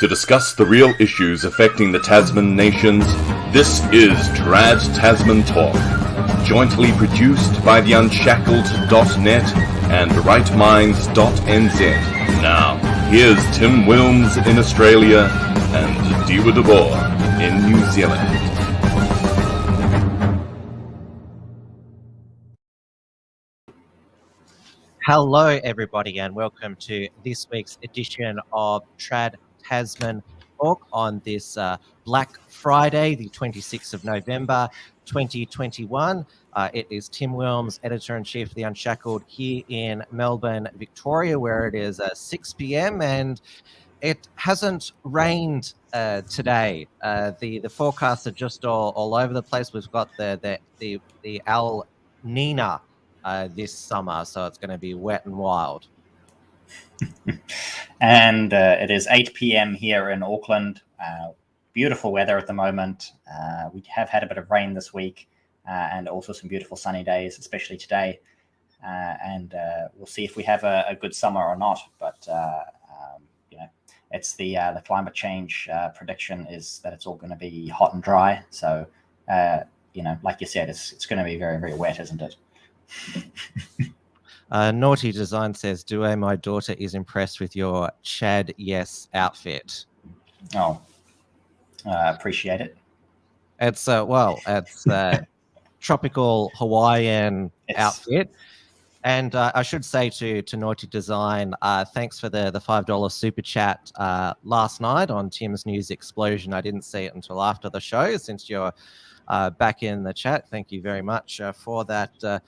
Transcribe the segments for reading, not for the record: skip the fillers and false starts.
To discuss the real issues affecting the Tasman nations, this is Trad Tasman Talk, jointly produced by theunshackled.net and rightminds.nz. Now, here's Tim Wilms in Australia and Dieuwe Boer in New Zealand. Hello, everybody, and welcome to this week's edition of Trad Tasman Talk on this Black Friday, the 26th of November, 2021. It is Tim Wilms, Editor-in-Chief of The Unshackled, here in Melbourne, Victoria, where it is 6 p.m. and it hasn't rained today. The forecasts are just all over the place. We've got the El Nina this summer, so it's going to be wet and wild. And it is 8 p.m. here in Auckland. Beautiful weather at the moment. We have had a bit of rain this week and also some beautiful sunny days, especially today. And we'll see if we have a good summer or not. But, it's the climate change prediction is that it's all going to be hot and dry. So, like you said, it's going to be very, very wet, isn't it? Naughty Design says, Dieuwe, my daughter is impressed with your Chad Yes outfit. Oh, appreciate it. It's tropical Hawaiian outfit. And I should say to Naughty Design, thanks for the $5 super chat last night on Tim's News Explosion. I didn't see it until after the show. Since you're back in the chat, thank you very much for that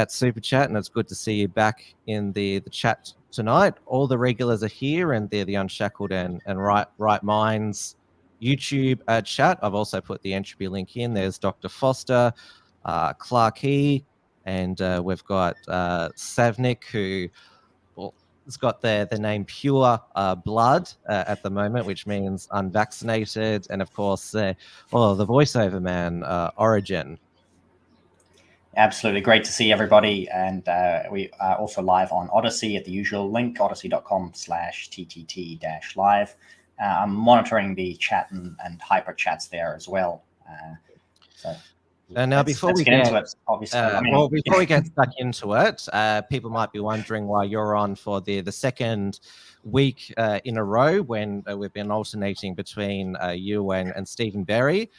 super chat, and it's good to see you back in the chat tonight. All the regulars are here, and they're the Unshackled and Right Minds YouTube chat. I've also put the entropy link in. There's Dr. Foster, Clark E, and we've got Savnik, who has got the name Pure Blood at the moment, which means unvaccinated, and of course, the voiceover man, Origin. Absolutely great to see everybody, and we are also live on Odyssey at the usual link, odyssey.com/TTT-live. I'm monitoring the chat and hyper chats there as well. Now, before we get into it, obviously, before we get stuck into it, people might be wondering why you're on for the second week in a row when we've been alternating between you and Stephen Berry.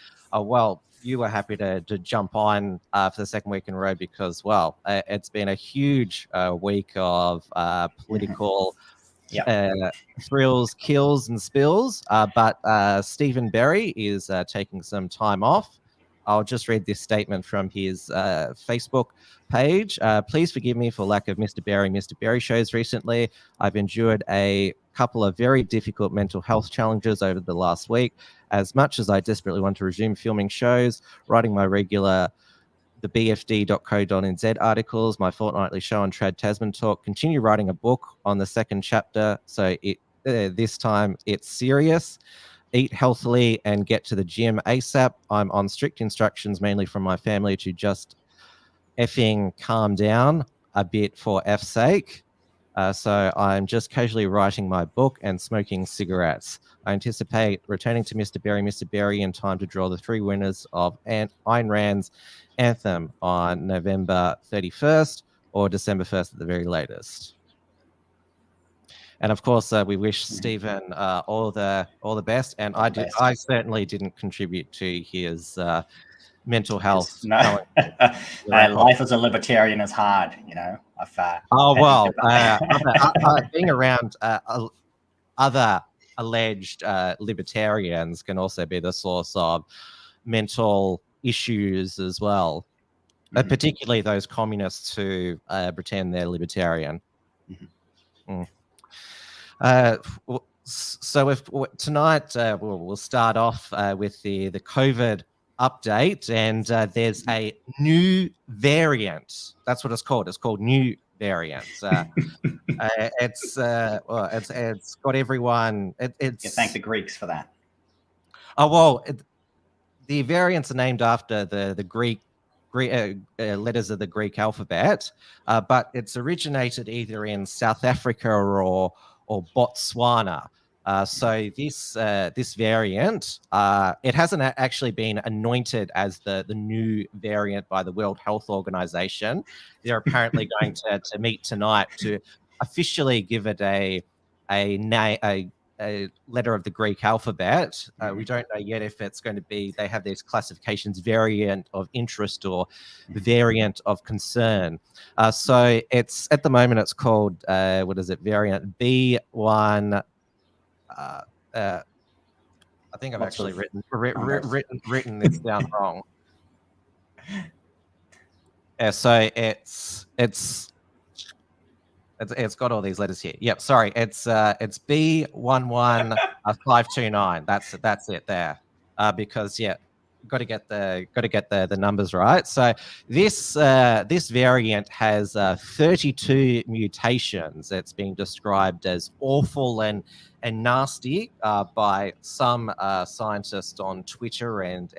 You were happy to jump on for the second week in a row because, it's been a huge week of political thrills, kills, and spills. But Stephen Berry is taking some time off. I'll just read this statement from his Facebook page. Please forgive me for lack of Mr. Berry shows recently. I've endured a couple of very difficult mental health challenges over the last week. As much as I desperately want to resume filming shows, writing my regular the bfd.co.nz articles, my fortnightly show on Trad Tasman Talk, continue writing a book on the second chapter. So this time it's serious. Eat healthily and get to the gym ASAP. I'm on strict instructions, mainly from my family, to just effing calm down a bit for F's sake. So I'm just casually writing my book and smoking cigarettes. I anticipate returning to Mr. Berry in time to draw the 3 winners of Ayn Rand's Anthem on November 31st or December 1st at the very latest. And of course, we wish Stephen all the best. And I certainly didn't contribute to his mental health. No. Life as a libertarian is hard, being around other alleged libertarians can also be the source of mental issues as well, particularly those communists who pretend they're libertarian. So if tonight we'll start off with the COVID update, and there's a new variant. That's what it's called. It's called new variant. It's got everyone. Thank the Greeks for that. The variants are named after the Greek letters of the Greek alphabet, but it's originated either in South Africa or Botswana. So this variant, it hasn't actually been anointed as the new variant by the World Health Organization. They're apparently going to meet tonight to officially give it a letter of the Greek alphabet. We don't know yet if it's going to be, they have these classifications, variant of interest or variant of concern. So it's, at the moment, it's called, variant B1. I think I've actually written this down wrong. Yeah, so it's got all these letters here. Yep, sorry, it's B11529. That's it there. Because got to get the numbers right. So this variant has 32 mutations. It's being described as awful and nasty by some scientists on Twitter and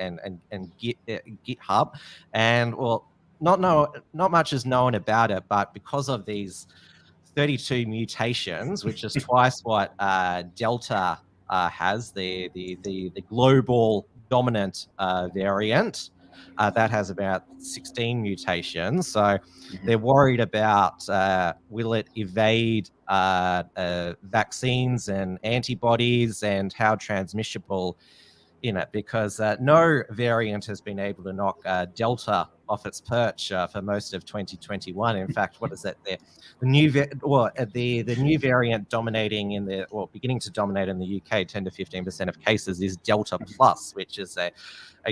GitHub, and not much is known about it, but because of these 32 mutations, which is twice what Delta has, the global dominant variant, that has about 16 mutations. So they're worried about will it evade vaccines and antibodies, and how transmissible in it, because no variant has been able to knock Delta off its perch for most of 2021. In fact, what is it? The new variant dominating beginning to dominate in the UK, 10 to 15% of cases, is Delta Plus, which is a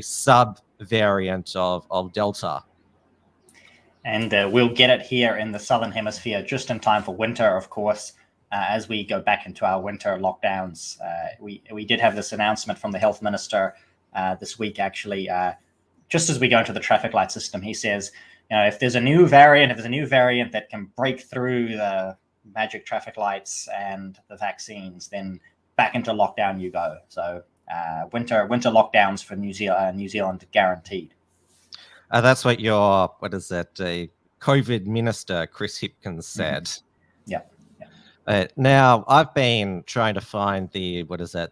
sub variant of Delta. And we'll get it here in the Southern Hemisphere just in time for winter, of course. As we go back into our winter lockdowns, we did have this announcement from the health minister this week, actually. Just as we go into the traffic light system, he says, if there's a new variant that can break through the magic traffic lights and the vaccines, then back into lockdown you go. So winter lockdowns for New Zealand guaranteed. That's what COVID minister Chris Hipkins said. Yeah. Now, I've been trying to find the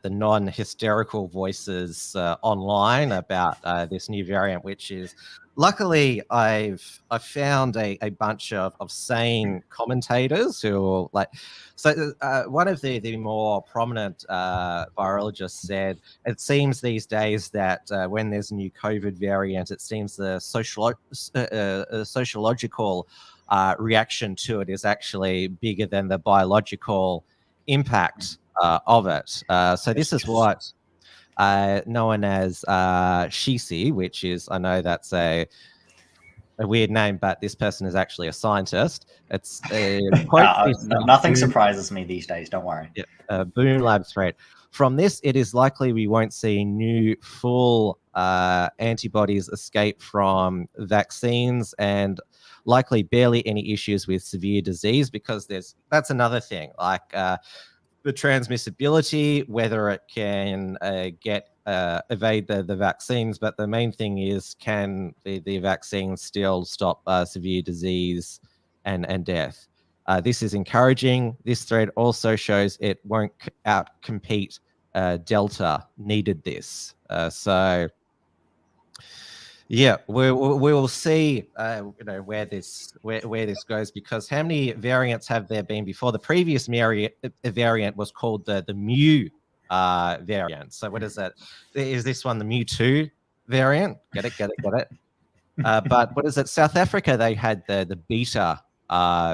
non-hysterical voices online about this new variant, which is, luckily, I've found a bunch of sane commentators who one of the more prominent virologists said, it seems these days that when there's a new COVID variant, it seems the sociological reaction to it is actually bigger than the biological impact of it. So this is what known as Shisi, which is, I know that's a weird name, but this person is actually a scientist. It's nothing surprises me these days. Don't worry. Boom Labs thread. From this, it is likely we won't see new full antibodies escape from vaccines, and likely barely any issues with severe disease, because that's another thing, like the transmissibility, whether it can evade the vaccines, but the main thing is, can the vaccine still stop severe disease and death? This is encouraging. This thread also shows it won't outcompete Delta. Needed this. So yeah, we will see where this goes, because how many variants have there been before? The previous variant was called the Mu variant. So what is that? Is this one the Mu2 variant? Get it. But what is it? South Africa, they had the Beta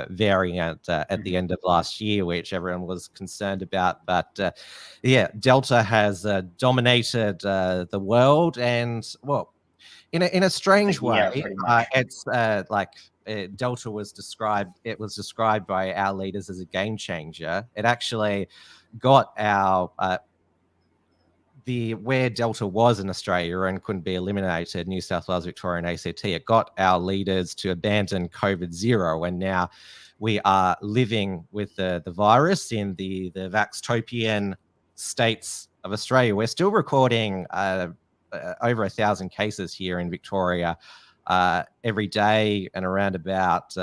variant at the end of last year, which everyone was concerned about. But Delta has dominated the world, and in a strange way, it's Delta was described. It was described by our leaders as a game changer. It actually got our where Delta was in Australia and couldn't be eliminated, New South Wales, Victoria, and ACT. It got our leaders to abandon COVID zero, and now we are living with the virus in the Vaxtopian states of Australia. We're still recording over 1,000 cases here in Victoria every day, and around about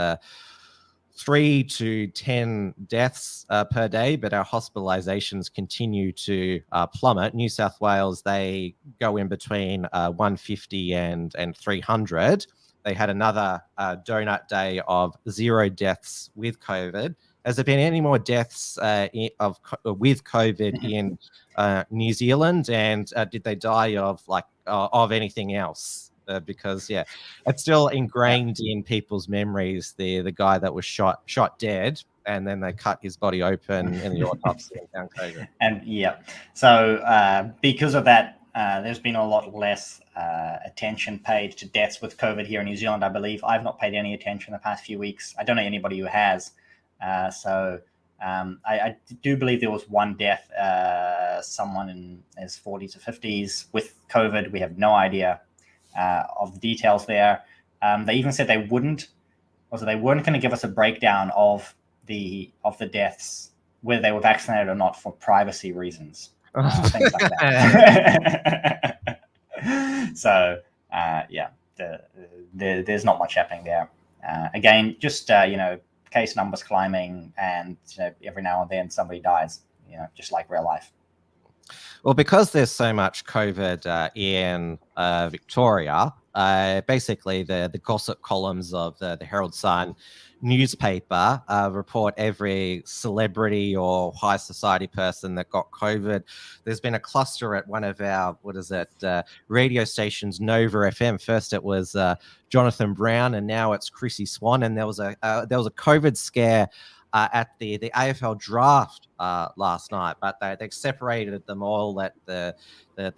3 to 10 deaths per day, but our hospitalizations continue to plummet. New South Wales, they go in between 150 and 300. They had another donut day of 0 deaths with COVID. Has there been any more deaths with COVID in New Zealand? And did they die of anything else? Because it's still ingrained in people's memories. The guy that was shot dead, and then they cut his body open in the autopsy and found COVID. And so because of that, there's been a lot less attention paid to deaths with COVID here in New Zealand, I believe. I've not paid any attention the past few weeks. I don't know anybody who has. I do believe there was one death, someone in his 40s or 50s with COVID. We have no idea of the details there. They even said they weren't going to give us a breakdown of the deaths, whether they were vaccinated or not, for privacy reasons. Things like that. So there's not much happening there. Again, just case numbers climbing, and every now and then somebody dies. Just like real life. Well, because there's so much COVID in Victoria, basically the gossip columns of the Herald Sun newspaper report every celebrity or high society person that got COVID. There's been a cluster at one of our radio stations, Nova FM. First it was Jonathan Brown, and now it's Chrissy Swan. And there was a COVID scare at the AFL draft last night, but they separated them all at the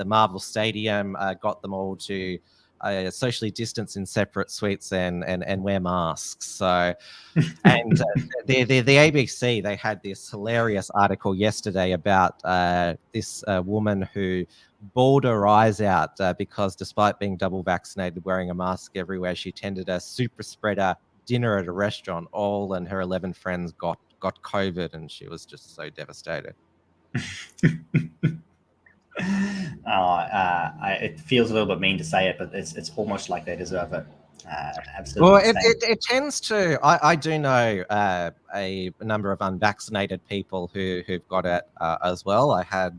Marvel Stadium, got them all to socially distance in separate suites and wear masks. So, and the ABC, they had this hilarious article yesterday about this woman who bawled her eyes out because despite being double vaccinated, wearing a mask everywhere, she attended a super spreader dinner at a restaurant. All and her 11 friends got COVID, and she was just so devastated. It feels a little bit mean to say it, but it's almost like they deserve it. Absolutely. Well, it tends to. I do know a number of unvaccinated people who've got it as well. I had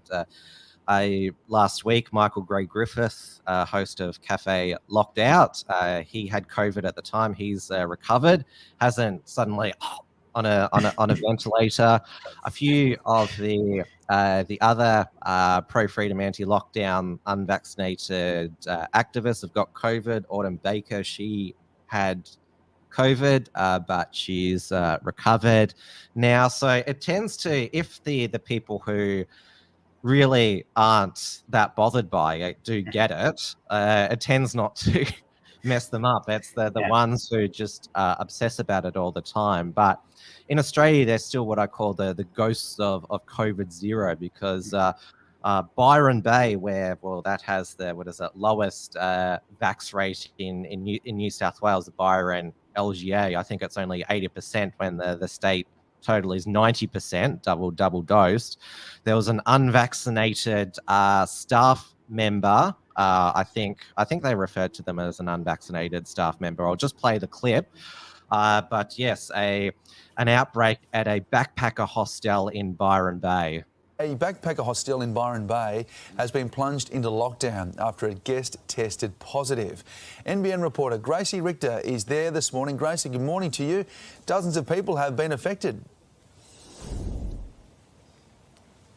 last week, Michael Gray Griffith, host of Cafe Locked Out. He had COVID at the time. He's recovered. Hasn't suddenly on a ventilator. A few of the other pro-freedom, anti-lockdown, unvaccinated activists have got COVID. Autumn Baker, she had COVID, but she's recovered now. So it tends to, if the people who really aren't that bothered by it do get it, it tends not to mess them up. It's the ones who just obsess about it all the time. But in Australia, there's still what I call the ghosts of COVID zero, because Byron Bay, where that has the lowest vax rate in New South Wales, the Byron LGA. I think it's only 80% when the state total is 90%, double dosed. There was an unvaccinated staff member. I think they referred to them as an unvaccinated staff member. I'll just play the clip. But yes, an outbreak at a backpacker hostel in Byron Bay. A backpacker hostel in Byron Bay has been plunged into lockdown after a guest tested positive. NBN reporter Gracie Richter is there this morning. Gracie, good morning to you. Dozens of people have been affected.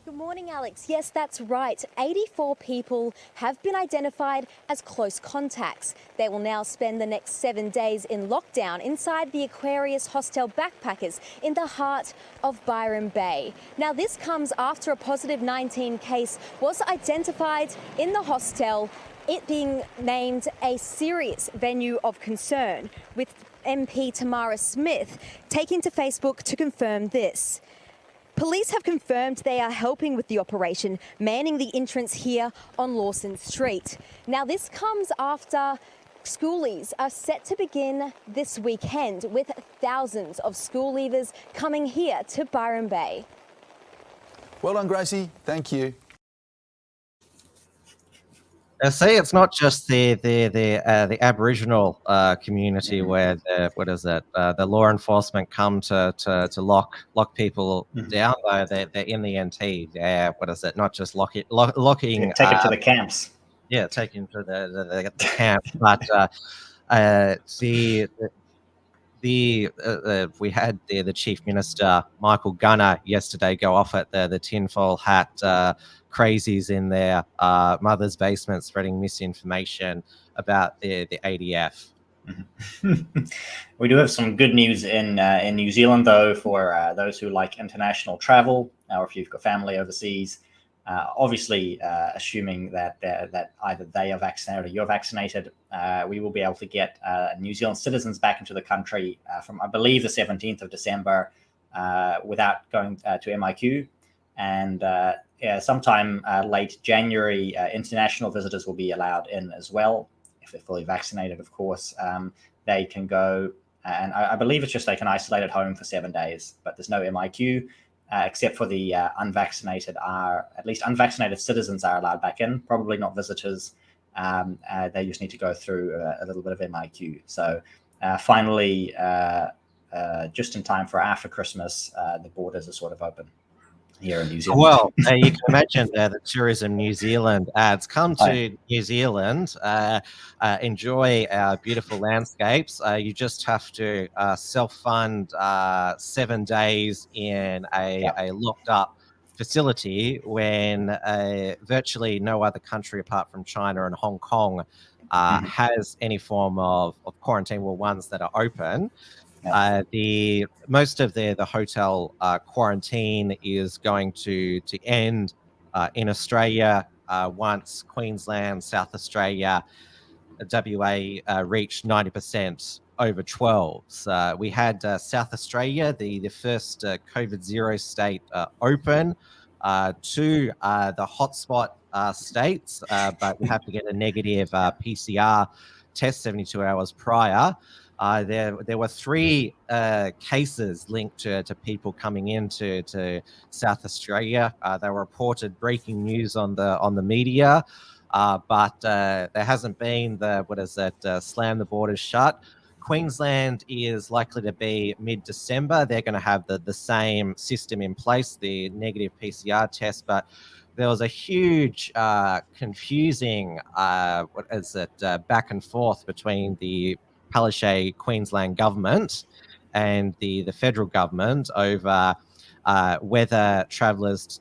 Good morning, Alex. Yes, that's right. 84 people have been identified as close contacts. They will now spend the next 7 days in lockdown inside the Aquarius Hostel Backpackers in the heart of Byron Bay. Now, this comes after a positive 19 case was identified in the hostel, it being named a serious venue of concern, with MP Tamara Smith taking to Facebook to confirm this. Police have confirmed they are helping with the operation, manning the entrance here on Lawson Street. Now, this comes after schoolies are set to begin this weekend, with thousands of school leavers coming here to Byron Bay. Well done, Gracie. Thank you. See, it's not just the Aboriginal community where the law enforcement come to lock people down. Though they're in the NT. Not just locking. Take it to the camps. Yeah, taking to the camp. But we had the Chief Minister Michael Gunner yesterday go off at the tinfoil hat crazies in their mother's basement, spreading misinformation about the ADF. We do have some good news in New Zealand, though, for those who like international travel, or if you've got family overseas. Obviously, assuming that either they are vaccinated or you're vaccinated, we will be able to get New Zealand citizens back into the country from, I believe, the 17th of December without going to MIQ. And sometime late January, international visitors will be allowed in as well. If they're fully vaccinated, of course, they can go. And I believe it's just they can isolate at home for 7 days, but there's no MIQ. Except for the unvaccinated unvaccinated citizens are allowed back in, probably not visitors. They just need to go through a little bit of MIQ. So finally, just in time for after Christmas, the borders are sort of open here in New Zealand. Well, you can imagine the Tourism New Zealand ads. Come to New Zealand, enjoy our beautiful landscapes. You just have to self-fund 7 days in a locked-up facility when virtually no other country apart from China and Hong Kong has any form of quarantine, well, ones that are open. Most of the hotel quarantine is going to end in Australia once Queensland, South Australia, WA reached 90% over 12s. We had South Australia, the first COVID zero state, open to the hotspot states, but we have to get a negative PCR test 72 hours prior. There were 3 cases linked to people coming into South Australia. They were reported breaking news on the media, but there hasn't been slam the borders shut. Queensland is likely to be mid-December. They're going to have the same system in place, the negative PCR test, but there was a huge confusing back and forth between the Palaszczuk Queensland government and the federal government over whether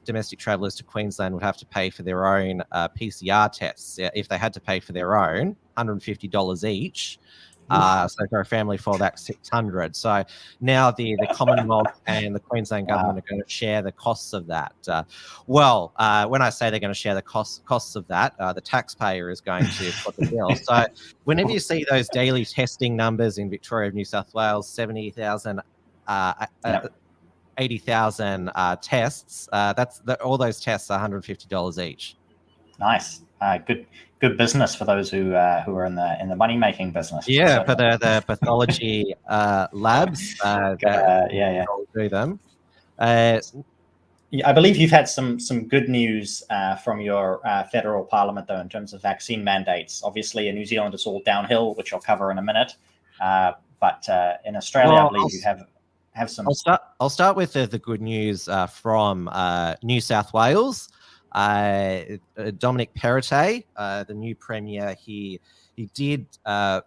domestic travellers to Queensland would have to pay for their own PCR tests. If they had to pay for their own, $150 each. So for a family for that, $600. So now the Commonwealth and the Queensland government are going to share the costs of that. When I say they're going to share the costs of that, the taxpayer is going to foot the bill. So whenever you see those daily testing numbers in Victoria, New South Wales, 70,000, 80,000 tests, all those tests are $150 each. Nice. Good business for those who are in the money making business. Yeah, for the pathology labs. Do them. I believe you've had some good news from your federal parliament, though, in terms of vaccine mandates. Obviously, in New Zealand, it's all downhill, which I'll cover in a minute. But in Australia, I believe you have some. I'll start with the good news from New South Wales. Dominic Perrottet, the new premier, he did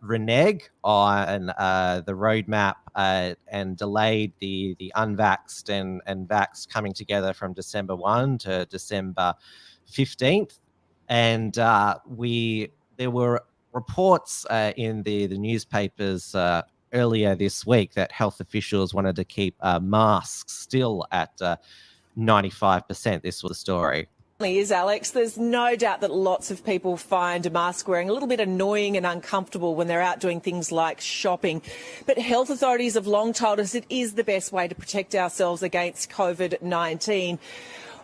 renege on the roadmap and delayed the unvaxxed and vaxxed coming together from December 1 to December 15th. And there were reports in the newspapers earlier this week that health officials wanted to keep masks still at 95%. This was the story. Is Alex. There's no doubt that lots of people find mask wearing a little bit annoying and uncomfortable when they're out doing things like shopping. But health authorities have long told us it is the best way to protect ourselves against COVID-19.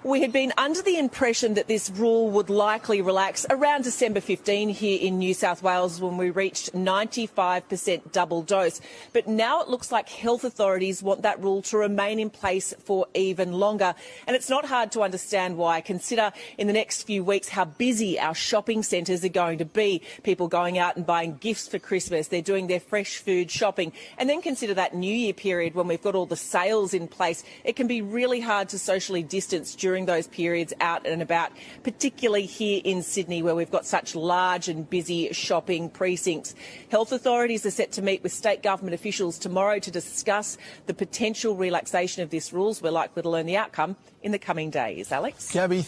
We had been under the impression that this rule would likely relax around December 15 here in New South Wales when we reached 95% double dose. But now it looks like health authorities want that rule to remain in place for even longer. And it's not hard to understand why. Consider in the next few weeks how busy our shopping centres are going to be. People going out and buying gifts for Christmas. They're doing their fresh food shopping. And then consider that New Year period when we've got all the sales in place. It can be really hard to socially distance during those periods out and about, particularly here in Sydney where we've got such large and busy shopping precincts. Health authorities are set to meet with state government officials tomorrow to discuss the potential relaxation of this rules. We're likely to learn the outcome in the coming days. Alex? Gabby,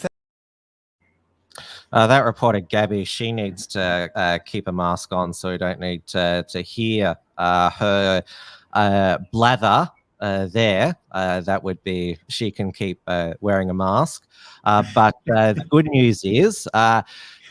that reporter, Gabby, she needs to keep a mask on so we don't need to hear her blather there. That would be, she can keep wearing a mask. But the good news is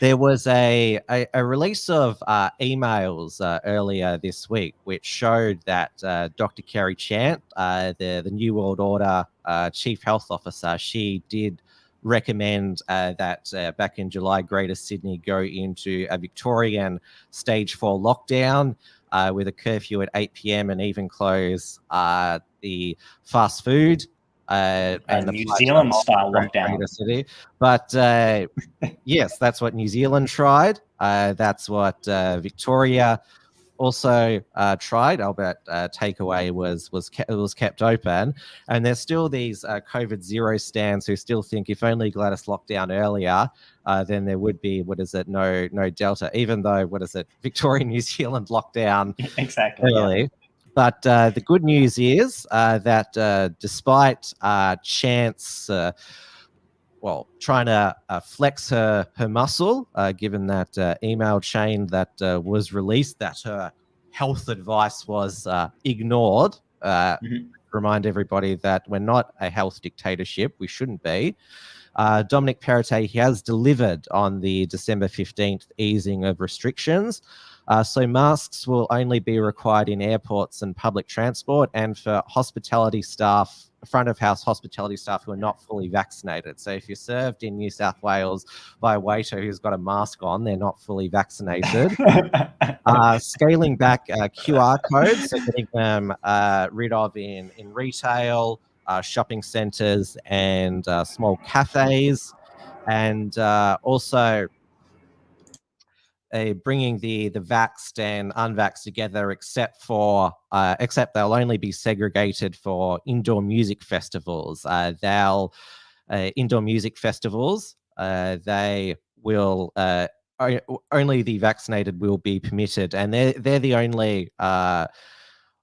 there was a release of emails earlier this week which showed that Dr. Kerry Chant, the New World Order Chief Health Officer, she did recommend that back in July, Greater Sydney go into a Victorian stage 4 lockdown with a curfew at 8 p.m. and even close the fast food and the New Zealand style lockdown. City. But yes, that's what New Zealand tried. That's what Victoria also tried, albeit takeaway was kept open. And there's still these COVID zero stands who still think if only Gladys locked down earlier, then there would be, no Delta, even though, Victoria, New Zealand lockdown exactly early. Yeah. But the good news is that despite Chance trying to flex her muscle, given that email chain that was released that her health advice was ignored. Remind everybody that we're not a health dictatorship. We shouldn't be. Dominic Perrottet, he has delivered on the December 15th easing of restrictions. So masks will only be required in airports and public transport and for hospitality staff, front of house hospitality staff who are not fully vaccinated. So if you're served in New South Wales by a waiter who's got a mask on, they're not fully vaccinated. Scaling back QR codes, so getting them rid of in retail, shopping centres and small cafes, and also bringing the vaxxed and unvaxxed together, except they'll only be segregated for indoor music festivals. Indoor music festivals, they will only the vaccinated will be permitted, and they're the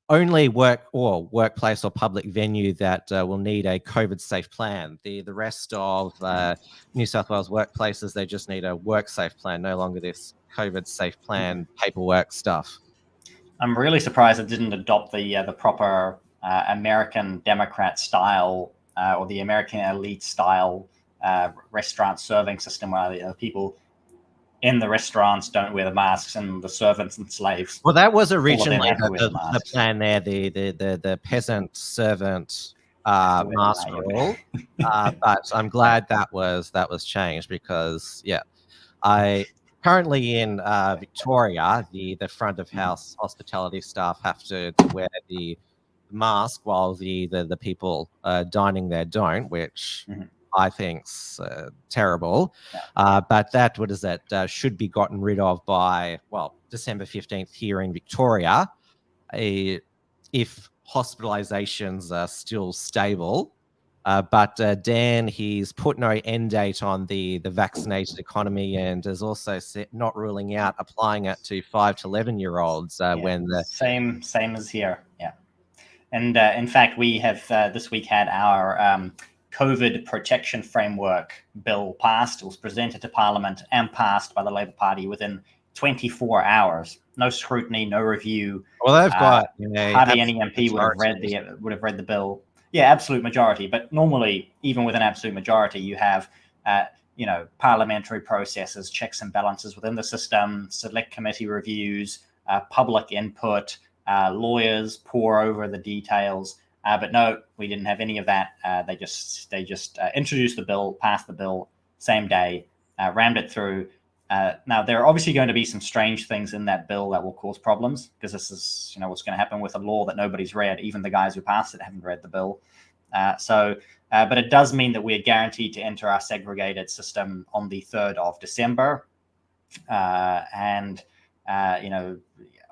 only workplace or public venue that will need a COVID safe plan. The rest of New South Wales workplaces, they just need a work safe plan, no longer this COVID safe plan paperwork stuff. I'm really surprised it didn't adopt the proper American Democrat style or the American elite style restaurant serving system where the people in the restaurants don't wear the masks and the servants and slaves. Well, that was originally the plan there, the peasant servant mask rule. But I'm glad that was changed because currently in Victoria, the front of house hospitality staff have to wear the mask while the people dining there don't, which I think's terrible. But that should be gotten rid of by December 15th here in Victoria, if hospitalizations are still stable. But Dan, he's put no end date on the vaccinated economy and has also not ruling out applying it to 5 to 11-year-olds when the same as here. Yeah, and in fact, we have this week had our COVID protection framework bill passed. It was presented to Parliament and passed by the Labor Party within 24 hours. No scrutiny, no review. Well, they've got hardly any MP would have read the bill. Yeah, absolute majority. But normally, even with an absolute majority, you have parliamentary processes, checks and balances within the system, select committee reviews, public input, lawyers pore over the details. But no, we didn't have any of that. They just introduced the bill, passed the bill same day, rammed it through. Now, there are obviously going to be some strange things in that bill that will cause problems, because this is, what's going to happen with a law that nobody's read. Even the guys who passed it haven't read the bill. But it does mean that we are guaranteed to enter our segregated system on the 3rd of December.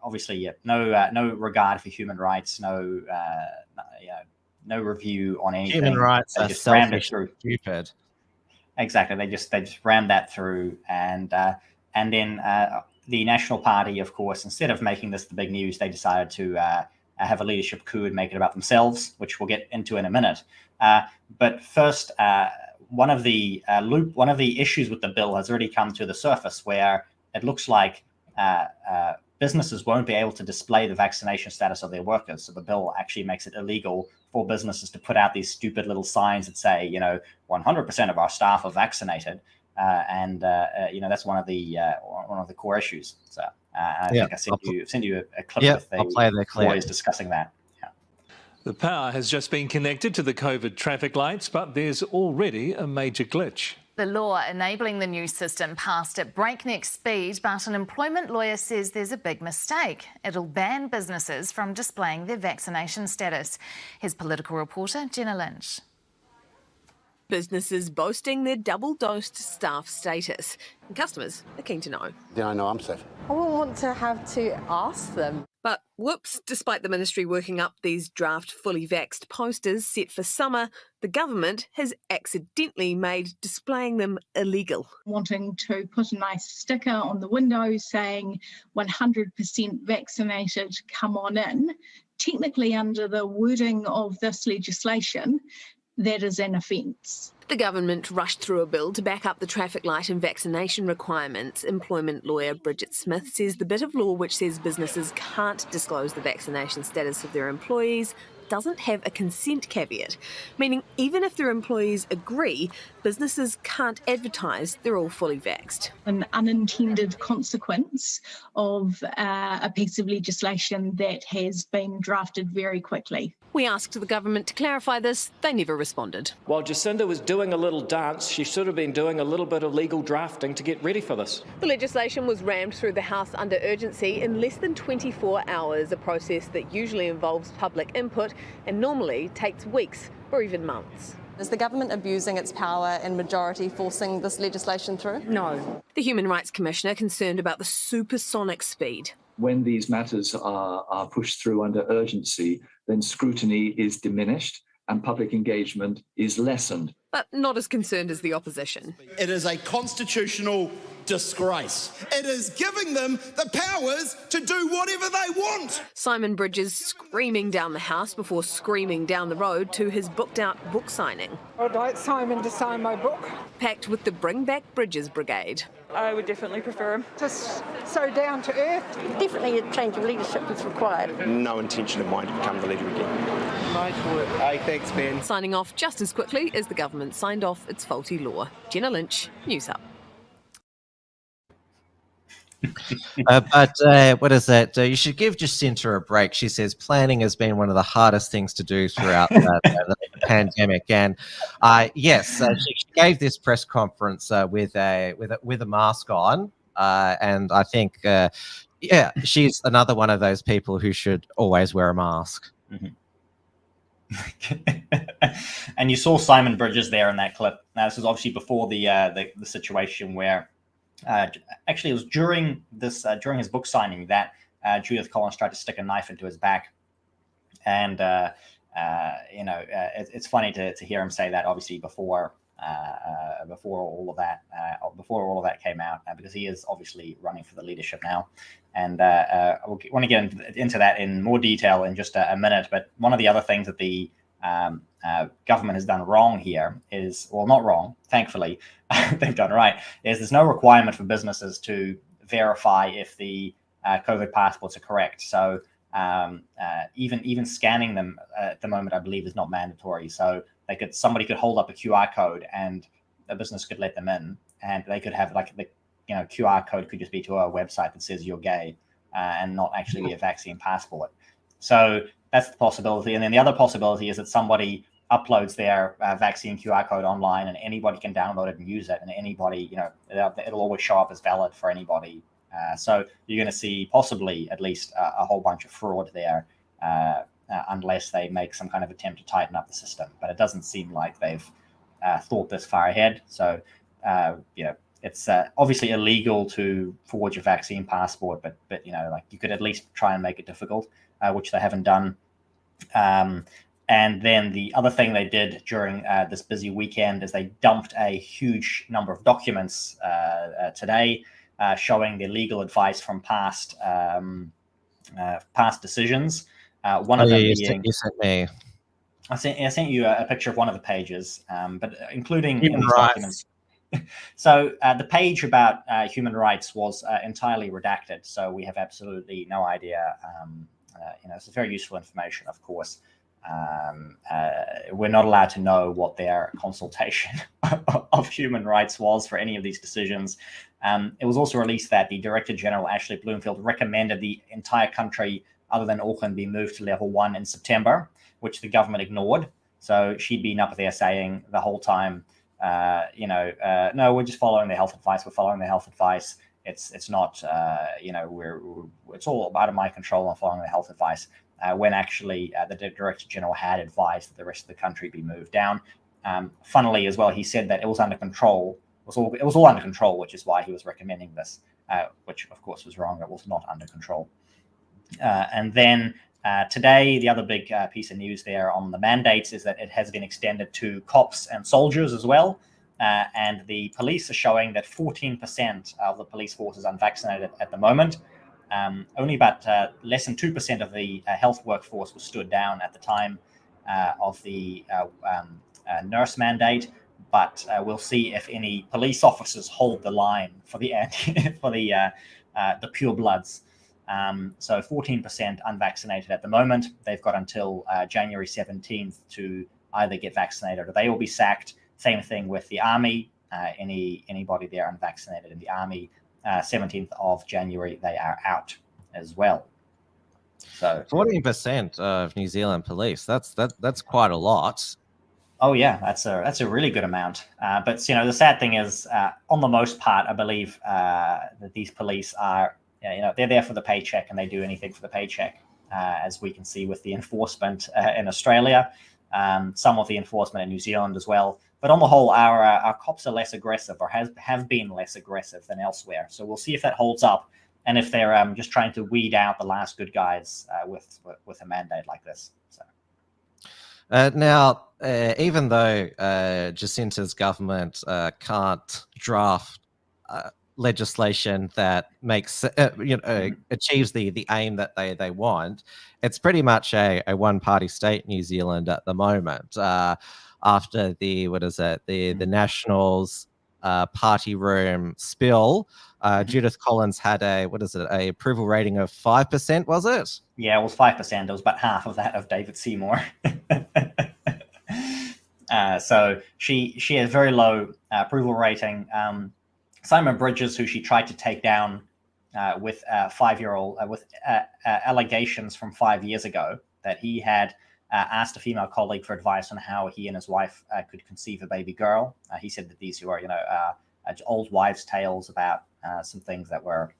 Obviously, no regard for human rights, no review on anything. Human rights they are just rammed it selfish, through. stupid. Exactly, they just rammed that through, and then the National Party, of course, instead of making this the big news, they decided to have a leadership coup and make it about themselves, which we'll get into in a minute. But first, one of the issues with the bill has already come to the surface, where it looks like businesses won't be able to display the vaccination status of their workers. So the bill actually makes it illegal for businesses to put out these stupid little signs that say, 100% of our staff are vaccinated, and that's one of the core issues. So I think I sent you a clip with the boys discussing that. The power has just been connected to the COVID traffic lights, but there's already a major glitch. The law enabling the new system passed at breakneck speed, but an employment lawyer says there's a big mistake. It'll ban businesses from displaying their vaccination status. Here's political reporter Jenna Lynch. Businesses boasting their double-dosed staff status. And customers are keen to know. Then I know I'm safe. I wouldn't want to have to ask them. But whoops, despite the ministry working up these draft fully vaxxed posters set for summer, the government has accidentally made displaying them illegal. Wanting to put a nice sticker on the window saying 100% vaccinated, come on in. Technically, under the wording of this legislation, that is an offence. The government rushed through a bill to back up the traffic light and vaccination requirements. Employment lawyer Bridget Smith says the bit of law which says businesses can't disclose the vaccination status of their employees doesn't have a consent caveat, meaning even if their employees agree, businesses can't advertise they're all fully vaxxed. An unintended consequence of a piece of legislation that has been drafted very quickly. We asked the government to clarify this. They never responded. While Jacinda was doing a little dance, she should have been doing a little bit of legal drafting to get ready for this. The legislation was rammed through the House under urgency in less than 24 hours, a process that usually involves public input and normally takes weeks or even months. Is the government abusing its power and majority forcing this legislation through? No. The Human Rights Commissioner concerned about the supersonic speed. When these matters are pushed through under urgency, then scrutiny is diminished and public engagement is lessened. But not as concerned as the opposition. It is a constitutional disgrace. It is giving them the powers to do whatever they want. Simon Bridges screaming down the House before screaming down the road to his booked-out book signing. I'd like Simon to sign my book. Packed with the Bring Back Bridges Brigade. I would definitely prefer him. Just so down to earth. Definitely a change of leadership is required. No intention of mine to become the leader again. Nice work. Hey, thanks, Ben. Signing off just as quickly as the government signed off its faulty law. Jenna Lynch, News Hub. What is that? You should give Jacinta a break. She says planning has been one of the hardest things to do throughout the pandemic. And yes, she gave this press conference with a mask on, and I think she's another one of those people who should always wear a mask. Mm-hmm. And you saw Simon Bridges there in that clip. Now, this was obviously before the situation where. Actually, it was during his book signing that Judith Collin tried to stick a knife into his back, and it's funny to hear him say that. Obviously, before all of that came out, because he is obviously running for the leadership now, and we'll want to get into that in more detail in just a minute. But one of the other things that the government has done wrong here is, well, not wrong, thankfully, they've done right, is there's no requirement for businesses to verify if the COVID passports are correct. So even scanning them at the moment, I believe, is not mandatory. So somebody could hold up a QR code and a business could let them in, and they could have the QR code could just be to a website that says you're gay and not actually be a vaccine passport. So that's the possibility. And then the other possibility is that somebody uploads their vaccine QR code online, and anybody can download it and use it, and anybody, it'll always show up as valid for anybody. So you're going to see possibly at least a whole bunch of fraud there, unless they make some kind of attempt to tighten up the system. But it doesn't seem like they've thought this far ahead. So, it's obviously illegal to forge a vaccine passport, but you could at least try and make it difficult, which they haven't done. And then the other thing they did during this busy weekend is they dumped a huge number of documents today, showing the legal advice from past decisions. One of them being, you sent me. I sent you a picture of one of the pages, but including Human in these rights. documents. So the page about human rights was entirely redacted, so we have absolutely no idea. It's very useful information, of course. We're not allowed to know what their consultation of human rights was for any of these decisions. It was also released that the Director General, Ashley Bloomfield, recommended the entire country, other than Auckland, be moved to level 1 in September, which the government ignored. So she'd been up there saying the whole time, no, we're just following the health advice. We're following the health advice. It's not, it's all out of my control. I'm following the health advice. When actually the Director General had advised that the rest of the country be moved down. Funnily as well, he said that it was under control. It was all under control, which is why he was recommending this, which of course was wrong. It was not under control. And then today, the other big piece of news there on the mandates is that it has been extended to cops and soldiers as well. And the police are showing that 14% of the police force is unvaccinated at the moment. Only about less than 2% of the health workforce was stood down at the time of the nurse mandate. But we'll see if any police officers hold the line for the purebloods. So 14% unvaccinated at the moment. They've got until January 17th to either get vaccinated or they will be sacked. Same thing with the army. Anybody there unvaccinated in the army, 17th of January, they are out as well. So 14% of New Zealand police. That's quite a lot. Oh yeah, that's a really good amount. But the sad thing is, on the most part, I believe that these police are, they're there for the paycheck and they do anything for the paycheck, as we can see with the enforcement in Australia, some of the enforcement in New Zealand as well. But on the whole, our cops are less aggressive, or have been less aggressive than elsewhere. So we'll see if that holds up, and if they're just trying to weed out the last good guys with a mandate like this. So. Now, even though Jacinta's government can't draft legislation that makes achieves the aim that they want, it's pretty much a one-party state, New Zealand, at the moment. After the Nationals party room spill, Judith Collins had a approval rating of 5%, was it? Yeah, it was 5%. It was about half of that of David Seymour. So she has very low approval rating. Simon Bridges, who she tried to take down with a 5-year-old with allegations from 5 years ago that he had asked a female colleague for advice on how he and his wife could conceive a baby girl. He said that these were, old wives' tales about some things that were,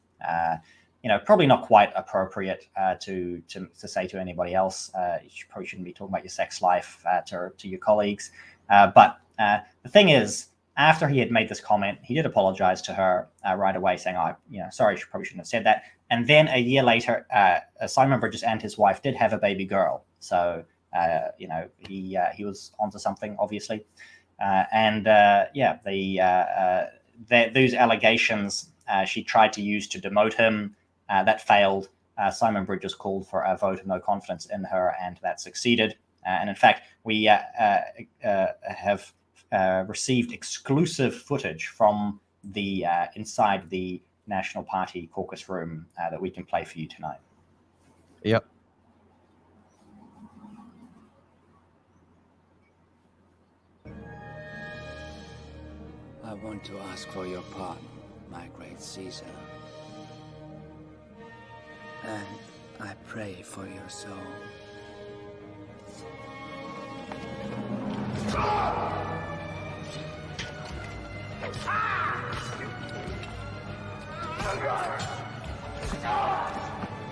probably not quite appropriate to say to anybody else. You probably shouldn't be talking about your sex life to your colleagues. But the thing is, after he had made this comment, he did apologize to her right away, saying, sorry, she probably shouldn't have said that. And then a year later, Simon Bridges and his wife did have a baby girl. So, he was onto something, obviously. Those allegations she tried to use to demote him. That failed. Simon Bridges called for a vote of no confidence in her, and that succeeded. And in fact, we have received exclusive footage from the inside the National Party caucus room that we can play for you tonight. Yep. I want to ask for your pardon, my great Caesar. And I pray for your soul.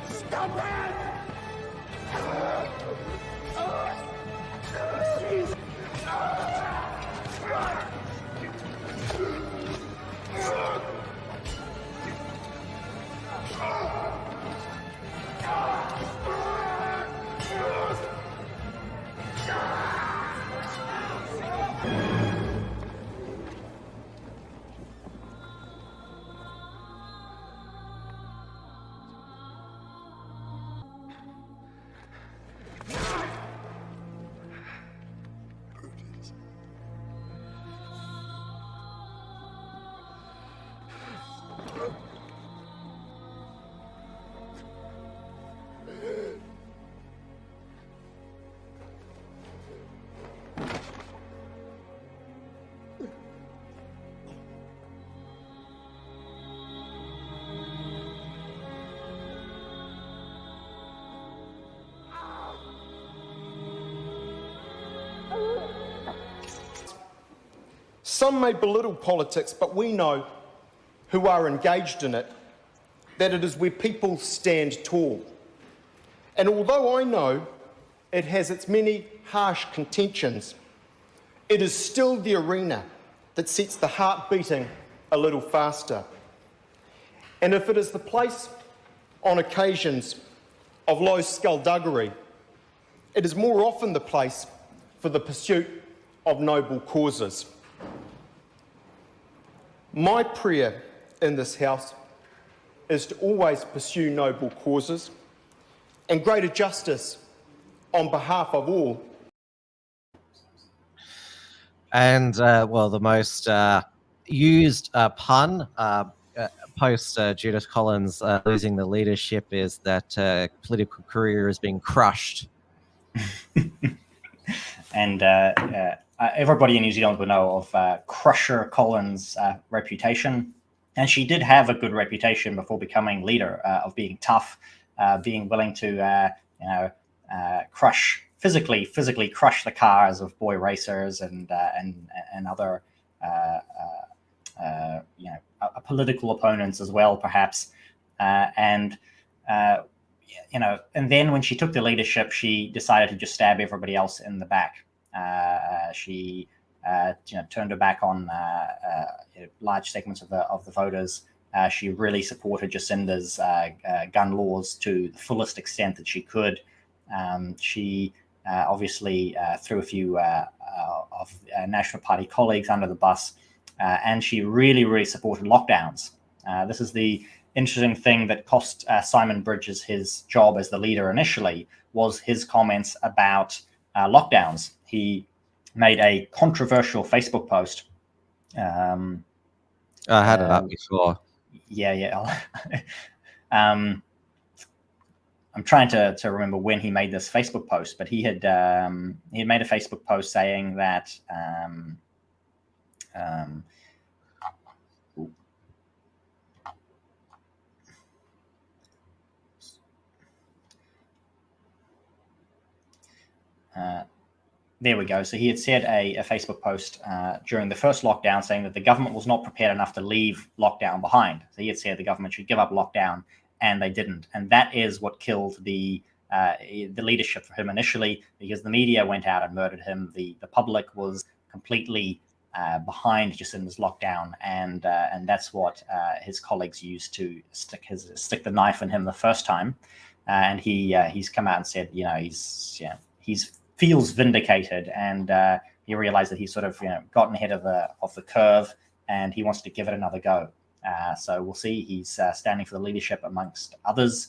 Stop it! Some may belittle politics, but we know, who are engaged in it, that it is where people stand tall. And although I know it has its many harsh contentions, it is still the arena that sets the heart beating a little faster. And if it is the place on occasions of low skullduggery, it is more often the place for the pursuit of noble causes. My prayer in this House is to always pursue noble causes and greater justice on behalf of all. And, well, the most used pun post Judith Collin's losing the leadership is that political career is being crushed. And everybody in New Zealand will know of Crusher Collin's reputation. And she did have a good reputation before becoming leader, of being tough, being willing to, physically crush the cars of boy racers and other, political opponents as well, perhaps. And then when she took the leadership, she decided to just stab everybody else in the back. She turned her back on large segments of the voters. She really supported Jacinda's gun laws to the fullest extent that she could. She obviously threw a few of National Party colleagues under the bus, and she really supported lockdowns. This is the interesting thing that cost Simon Bridges his job as the leader initially, was his comments about lockdowns. He made a controversial Facebook post. I had it up before. Yeah. I'm trying to remember when he made this Facebook post, but he had made a Facebook post saying that there we go. So he had said a Facebook post during the first lockdown saying that the government was not prepared enough to leave lockdown behind. So he had said the government should give up lockdown, and they didn't. And that is what killed the leadership for him initially, because the media went out and murdered him. The public was completely behind Jacinda's lockdown, and that's what his colleagues used to stick the knife in him the first time. And he's come out and said, he's feels vindicated, and he realized that he's sort of gotten ahead of the curve, and he wants to give it another go. So we'll see. He's standing for the leadership amongst others.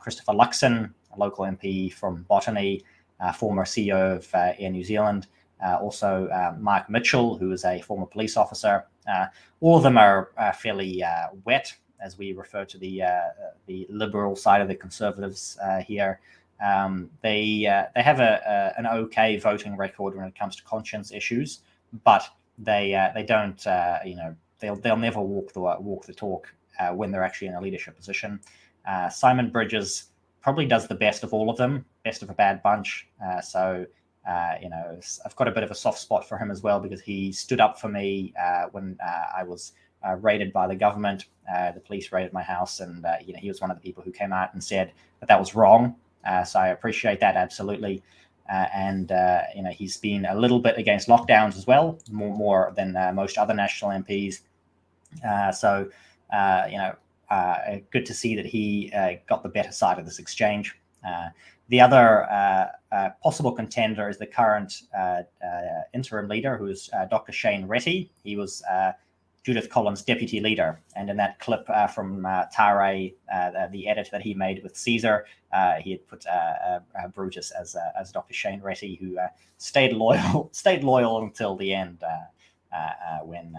Christopher Luxon, a local MP from Botany, former CEO of Air New Zealand. Also Mark Mitchell, who is a former police officer. All of them are fairly wet, as we refer to the liberal side of the Conservatives here. They have an okay voting record when it comes to conscience issues, but they don't they'll never walk the talk when they're actually in a leadership position. Simon Bridges probably does the best of all of them, best of a bad bunch. So I've got a bit of a soft spot for him as well, because he stood up for me when I was raided by the government. The police raided my house, and he was one of the people who came out and said that was wrong. So I appreciate that absolutely. And he's been a little bit against lockdowns as well, more than most other national MPs. Good to see that he got the better side of this exchange. The other possible contender is the current interim leader, who is Dr. Shane Retty. He was Judith Collin's deputy leader. And in that clip from Tare, the edit that he made with Caesar, he had put Brutus as Dr. Shane Retty, who stayed loyal until the end, when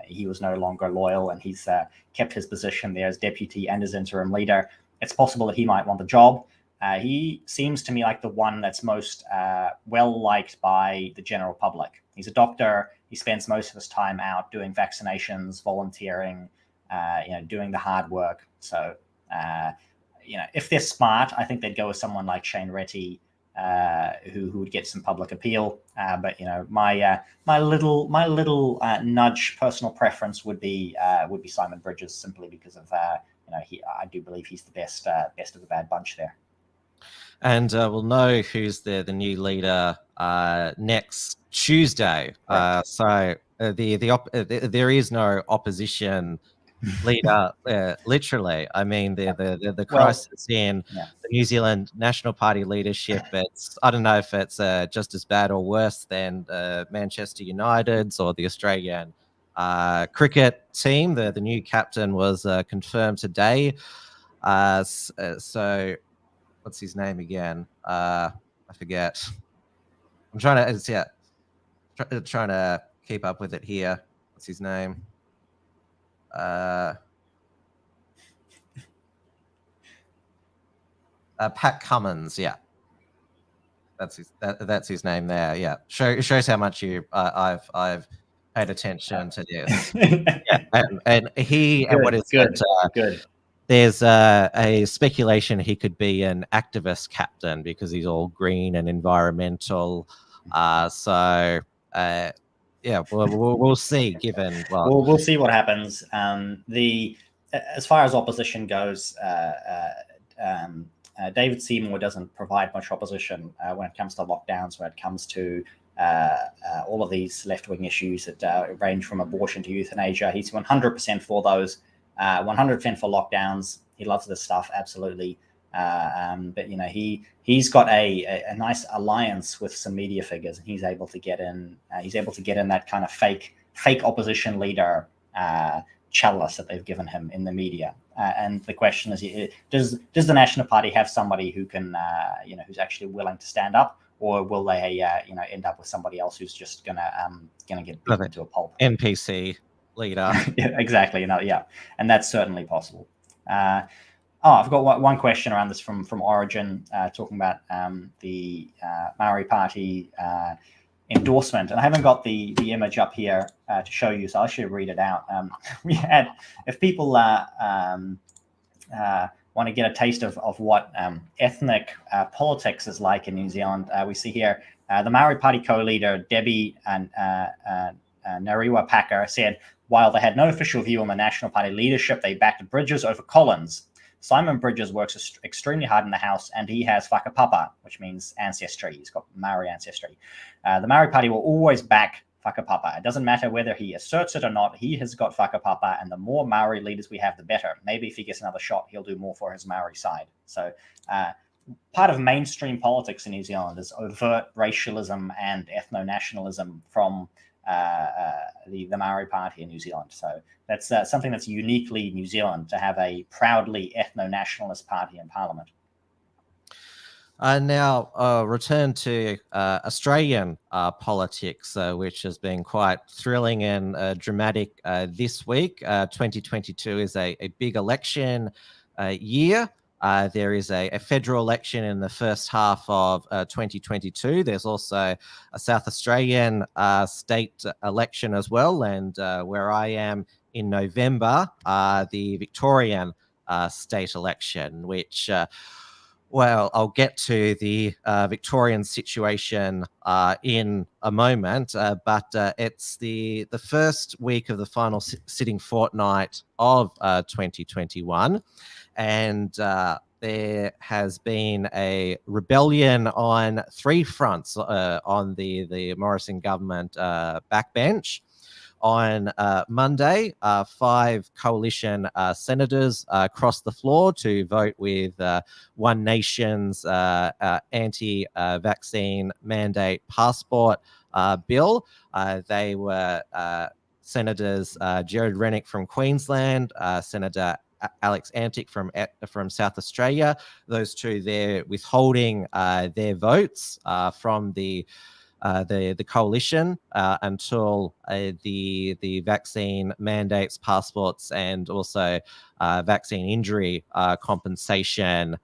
he was no longer loyal, and he's kept his position there as deputy and as interim leader. It's possible that he might want the job. He seems to me like the one that's most well-liked by the general public. He's a doctor. He spends most of his time out doing vaccinations, volunteering, doing the hard work. So, if they're smart, I think they'd go with someone like Shane Retty, who would get some public appeal. But my little nudge personal preference would be Simon Bridges, simply because of I do believe he's the best of the bad bunch there. And we'll know who's the new leader next Tuesday. So there is no opposition leader, literally. I mean, the crisis in the New Zealand National Party leadership, I don't know if it's just as bad or worse than Manchester United's or the Australian cricket team. The new captain was confirmed today. So what's his name again? I forget. I'm trying to keep up with it here. What's his name? Pat Cummins. Yeah, that's his name there. Yeah, shows how much I've paid attention to this. Yeah, and he good, and what is good, good. There's a speculation he could be an activist captain because he's all green and environmental. We'll see. We'll see what happens. As far as opposition goes, David Seymour doesn't provide much opposition when it comes to lockdowns, when it comes to all of these left-wing issues that range from abortion to euthanasia. He's 100% for those. 100% for lockdowns. He loves this stuff, absolutely. But he's got a nice alliance with some media figures, and he's able to get in. He's able to get in that kind of fake opposition leader chalice that they've given him in the media. And the question is, does the National Party have somebody who can, who's actually willing to stand up, or will they, end up with somebody else who's just gonna get beaten into a pulp? NPC leader. Yeah, exactly. And that's certainly possible. I've got one question around this from Origin, talking about the Maori Party endorsement, and I haven't got the image up here to show you, so I'll actually read it out. We had, if people want to get a taste of what ethnic politics is like in New Zealand, we see here the Maori Party co-leader Debbie and Nariwa Packer said, while they had no official view on the National Party leadership, they backed Bridges over Collins. Simon Bridges works extremely hard in the House, and he has whakapapa, which means ancestry. He's got Maori ancestry. The Maori Party will always back whakapapa. It doesn't matter whether he asserts it or not. He has got whakapapa, and the more Maori leaders we have, the better. Maybe if he gets another shot, he'll do more for his Maori side. So part of mainstream politics in New Zealand is overt racialism and ethno-nationalism from the Maori Party in New Zealand. So that's something that's uniquely New Zealand, to have a proudly ethno-nationalist party in Parliament. Now, return to Australian politics, which has been quite thrilling and dramatic this week. 2022 is a big election year. There is a federal election in the first half of 2022. There's also a South Australian state election as well. And where I am in November, the Victorian state election, which Well, I'll get to the Victorian situation in a moment, but it's the first week of the final sitting fortnight of 2021, and there has been a rebellion on three fronts on the Morrison government backbench. On Monday, 5 coalition senators crossed the floor to vote with One Nation's anti-vaccine mandate passport bill. They were Senators Jared Rennick from Queensland, Senator Alex Antic from South Australia. Those two, they're withholding their votes from the coalition until the vaccine mandates, passports, and also vaccine injury compensation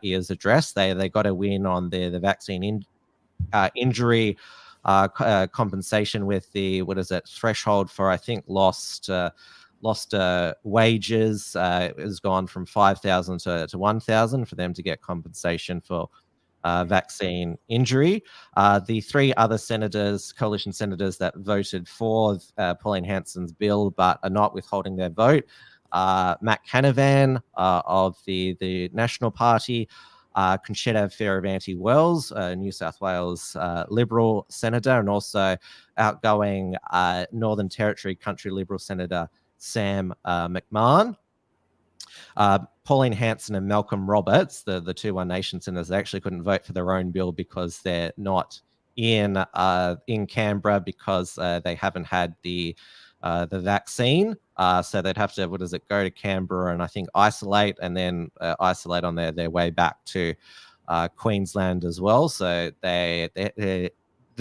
is addressed. They got a win on the vaccine injury compensation with the threshold for, I think, lost wages has gone from 5,000 to 1,000 for them to get compensation for vaccine injury. The 3 other senators, coalition senators that voted for Pauline Hanson's bill but are not withholding their vote, Matt Canavan of the National Party, Conchetta Fierravanti-Wells, New South Wales Liberal Senator, and also outgoing Northern Territory Country Liberal Senator Sam McMahon. Pauline Hanson and Malcolm Roberts, the 2 One Nation senators, they actually couldn't vote for their own bill because they're not in Canberra because they haven't had the vaccine. So they'd have to go to Canberra and I think isolate, and then isolate on their way back to Queensland as well. So the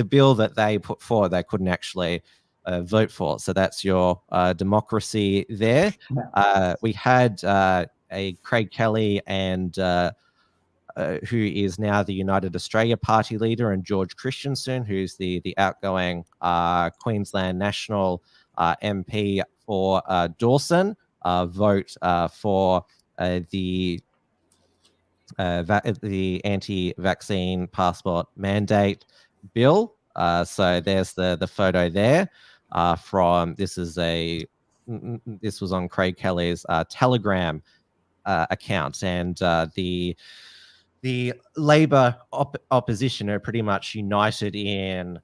bill that they put forward, they couldn't actually vote for. So that's your democracy there. We had a Craig Kelly and who is now the United Australia Party leader, and George Christensen, who's the outgoing Queensland National MP for Dawson, vote for the anti-vaccine passport mandate bill. So there's the photo there from this was on Craig Kelly's Telegram account, and the Labor opposition are pretty much united in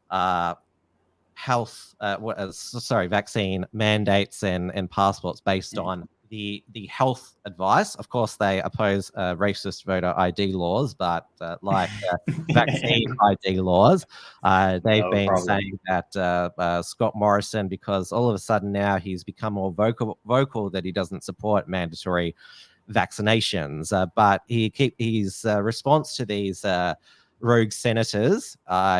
vaccine mandates and passports based on the health advice. Of course, they oppose racist voter ID laws, but like vaccine ID laws, they've been saying that Scott Morrison, because all of a sudden now he's become more vocal that he doesn't support mandatory vaccinations, but his response to these rogue senators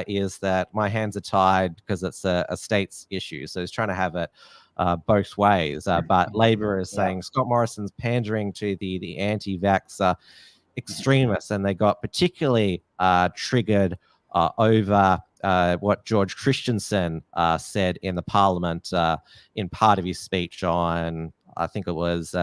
is that my hands are tied because it's a state's issue. So he's trying to have it both ways. But Labor is saying Scott Morrison's pandering to the anti-vax extremists, and they got particularly triggered over what George Christensen said in the Parliament in part of his speech on, I think it was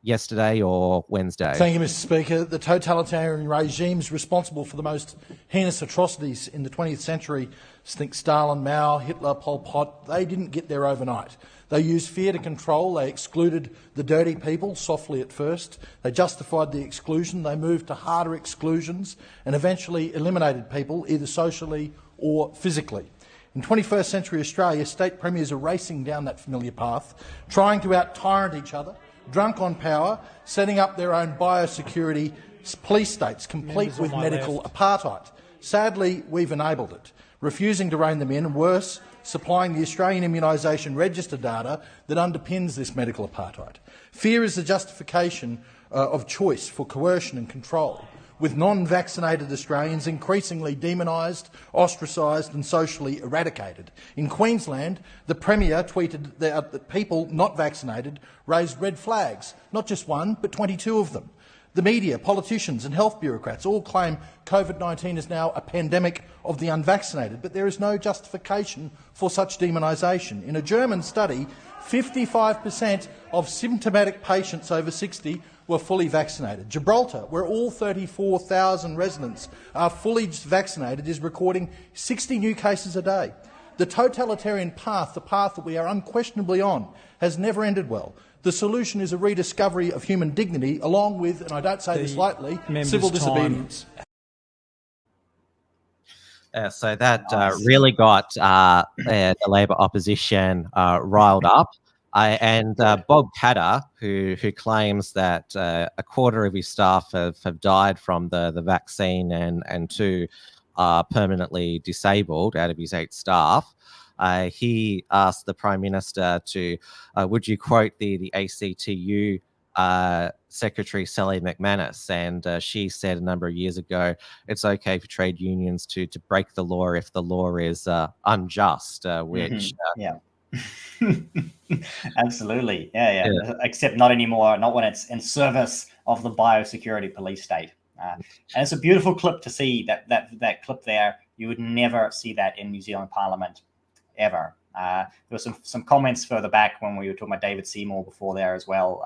yesterday or Wednesday. Thank you, Mr. Speaker. The totalitarian regimes responsible for the most heinous atrocities in the 20th century, think Stalin, Mao, Hitler, Pol Pot, they didn't get there overnight. They used fear to control. They excluded the dirty people, softly at first. They justified the exclusion. They moved to harder exclusions and eventually eliminated people, either socially or physically. In 21st century Australia, state premiers are racing down that familiar path, trying to out-tyrant each other, drunk on power, setting up their own biosecurity police states, complete with medical apartheid. Sadly, we've enabled it, refusing to rein them in, and worse, supplying the Australian immunisation register data that underpins this medical apartheid. Fear is the justification of choice for coercion and control, with non-vaccinated Australians increasingly demonised, ostracised and socially eradicated. In Queensland, the Premier tweeted that people not vaccinated raised red flags, not just one, but 22 of them. The media, politicians and health bureaucrats all claim COVID-19 is now a pandemic of the unvaccinated, but there is no justification for such demonisation. In a German study, 55% of symptomatic patients over 60 were fully vaccinated. Gibraltar, where all 34,000 residents are fully vaccinated, is recording 60 new cases a day. The totalitarian path, the path that we are unquestionably on, has never ended well. The solution is a rediscovery of human dignity, along with, and I don't say this lightly, civil disobedience. So that really got the Labor opposition riled up. And Bob Katter, who claims that a quarter of his staff have died from the vaccine and 2 are permanently disabled out of his 8 staff, he asked the Prime Minister to, would you quote the ACTU Secretary Sally McManus, and she said a number of years ago, it's okay for trade unions to break the law if the law is unjust, which... Yeah. Absolutely. Yeah. Except not anymore, not when it's in service of the biosecurity police state. And it's a beautiful clip to see that clip there. You would never see that in New Zealand Parliament, ever. There were some comments further back when we were talking about David Seymour before there as well.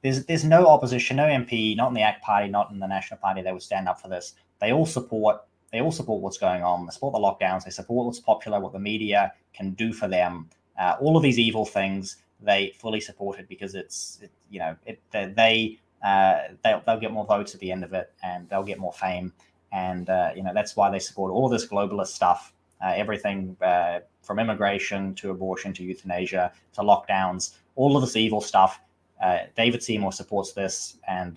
There's no opposition, no MP, not in the ACT Party, not in the National Party, that would stand up for this. They all support what's going on. They support the lockdowns. They support what's popular, what the media can do for them. All of these evil things, they fully support it because they'll get more votes at the end of it, and they'll get more fame, and that's why they support all of this globalist stuff, everything from immigration to abortion to euthanasia to lockdowns, all of this evil stuff. David Seymour supports this, and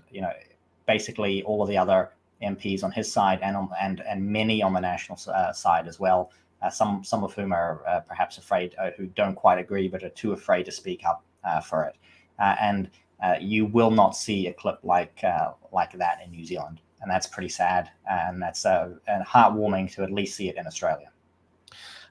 basically all of the other MPs on his side and many on the national side as well. Some of whom are perhaps afraid, who don't quite agree, but are too afraid to speak up for it. And you will not see a clip like that in New Zealand, and that's pretty sad. And that's heartwarming to at least see it in Australia.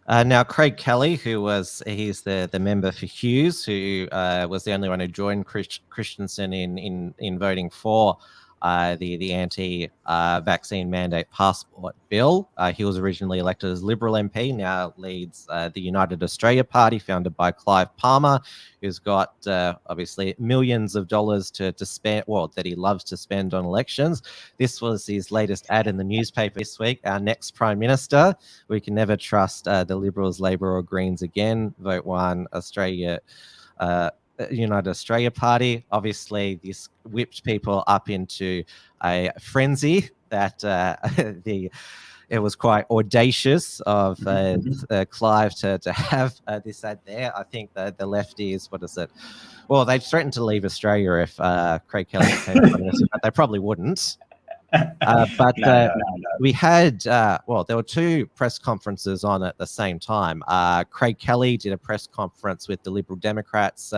Now, Craig Kelly, he's the member for Hughes, who was the only one who joined Christensen in voting for the anti-vaccine mandate passport bill. He was originally elected as Liberal MP, now leads the United Australia Party, founded by Clive Palmer, who's got obviously millions of dollars to spend, that he loves to spend on elections. This was his latest ad in the newspaper this week. Our next Prime Minister. We can never trust the Liberals, Labor or Greens again. Vote 1, Australia. United Australia Party. Obviously, this whipped people up into a frenzy that it was quite audacious of Clive to have this ad there. I think the lefties, what is it? Well, they threatened to leave Australia if Craig Kelly became Prime Minister, but they probably wouldn't. We had, there were 2 press conferences on at the same time. Craig Kelly did a press conference with the Liberal Democrats,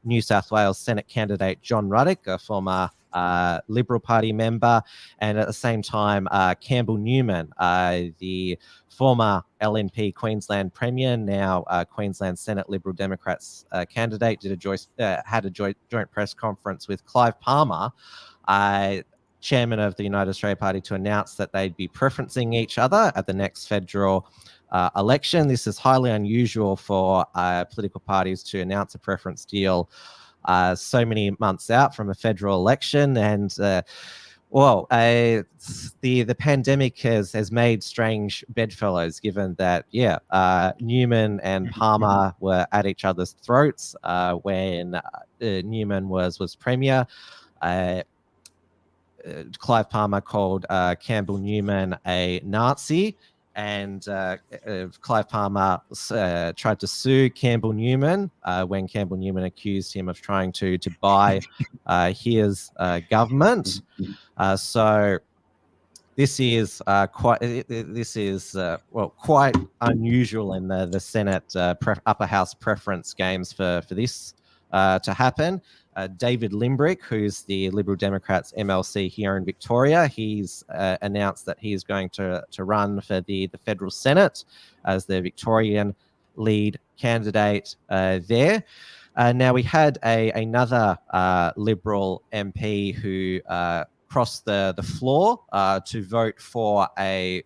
New South Wales Senate candidate John Ruddock, a former Liberal Party member, and at the same time, Campbell Newman, the former LNP Queensland Premier, now Queensland Senate Liberal Democrats candidate, had a joint press conference with Clive Palmer, chairman of the United Australia Party, to announce that they'd be preferencing each other at the next federal election. This is highly unusual for political parties to announce a preference deal so many months out from a federal election. And the pandemic has made strange bedfellows, given that Newman and Palmer were at each other's throats when Newman was premier. Clive Palmer called Campbell Newman a Nazi, and Clive Palmer tried to sue Campbell Newman when Campbell Newman accused him of trying to buy his government. So this is quite unusual in the Senate upper house preference games for this to happen. David Limbrick, who's the Liberal Democrats MLC here in Victoria, he's announced that he's going to run for the federal Senate as the Victorian lead candidate there. Now, we had another Liberal MP who crossed the floor to vote for a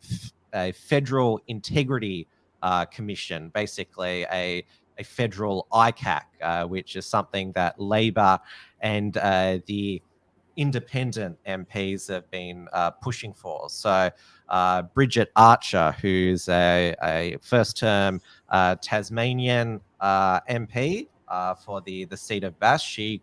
federal integrity commission, basically a federal ICAC, which is something that Labor and the independent MPs have been pushing for. So Bridget Archer, who's a first-term Tasmanian MP for the seat of Bass, she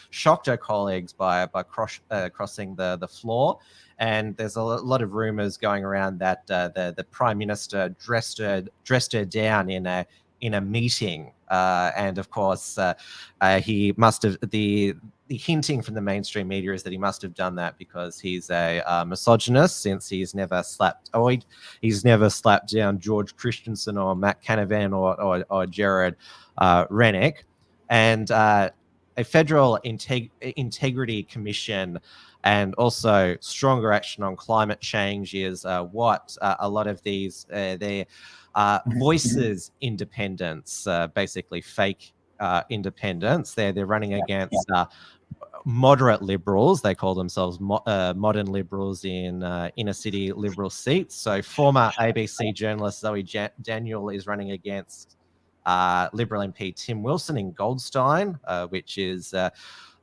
shocked her colleagues by crossing the floor. And there's a lot of rumours going around that the Prime Minister dressed her down in a meeting, and of course he must have the hinting from the mainstream media is that he must have done that because he's a misogynist, since he's never slapped down George Christensen or Matt Canavan or Jared Rennick. And a federal integrity commission and also stronger action on climate change is what a lot of these voices independents, basically fake independents. They're running against moderate liberals. They call themselves modern liberals in inner city liberal seats. So former ABC journalist Zoe Daniel is running against Liberal MP Tim Wilson in Goldstein, which is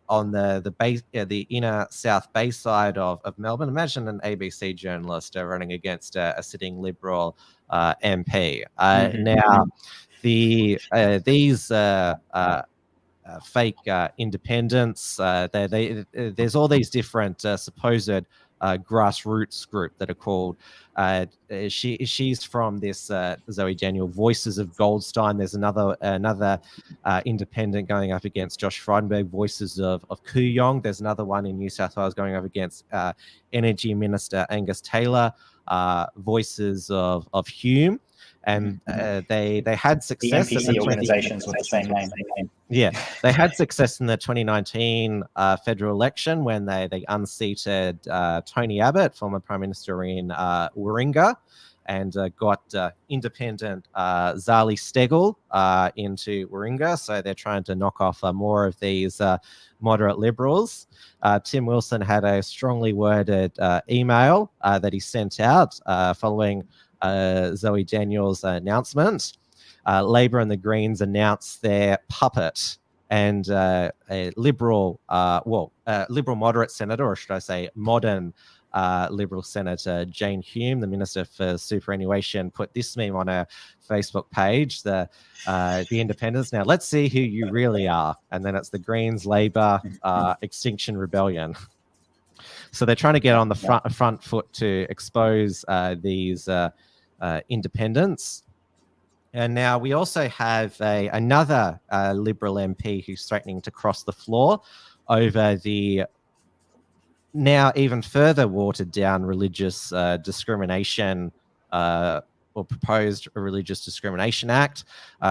on the inner South Bay side of Melbourne. Imagine an ABC journalist running against a sitting Liberal MP. Now, these fake independents, there's all these different supposed grassroots group that are called. She's from this Zoe Daniel Voices of Goldstein. There's another independent going up against Josh Frydenberg, Voices of Kooyong. There's another one in New South Wales going up against Energy Minister Angus Taylor, Voices of Hume. And they had success. The NPC organisations with the same name. Yeah, they had success in the 2019 federal election when they unseated Tony Abbott, former Prime Minister in Warringah, and got independent Zali Steggall into Warringah. So they're trying to knock off more of these moderate Liberals. Tim Wilson had a strongly worded email that he sent out following Zoe Daniel's announcement. Labor and the Greens announced their puppet, and a Liberal moderate senator, or should I say modern Liberal Senator Jane Hume, the Minister for Superannuation, put this meme on her Facebook page, the Independents. Now, let's see who you really are. And then it's the Greens, Labor, Extinction Rebellion. So they're trying to get on the front foot to expose these independents. And now we also have another Liberal MP who's threatening to cross the floor over the now even further watered down religious discrimination or proposed Religious Discrimination Act.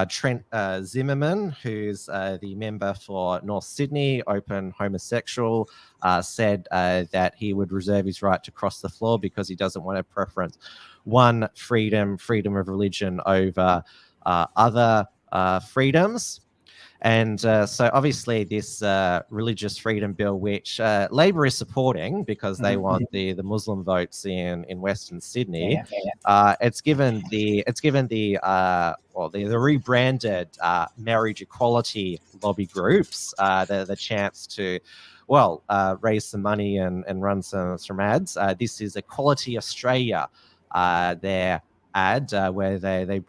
Trent Zimmerman, who's the member for North Sydney, open homosexual, said that he would reserve his right to cross the floor because he doesn't want to preference one freedom of religion over other freedoms. And so obviously this religious freedom bill, which Labor is supporting because they want the Muslim votes in Western Sydney, it's given the rebranded marriage equality lobby groups the chance to raise some money and run some ads. This is Equality Australia, their ad where they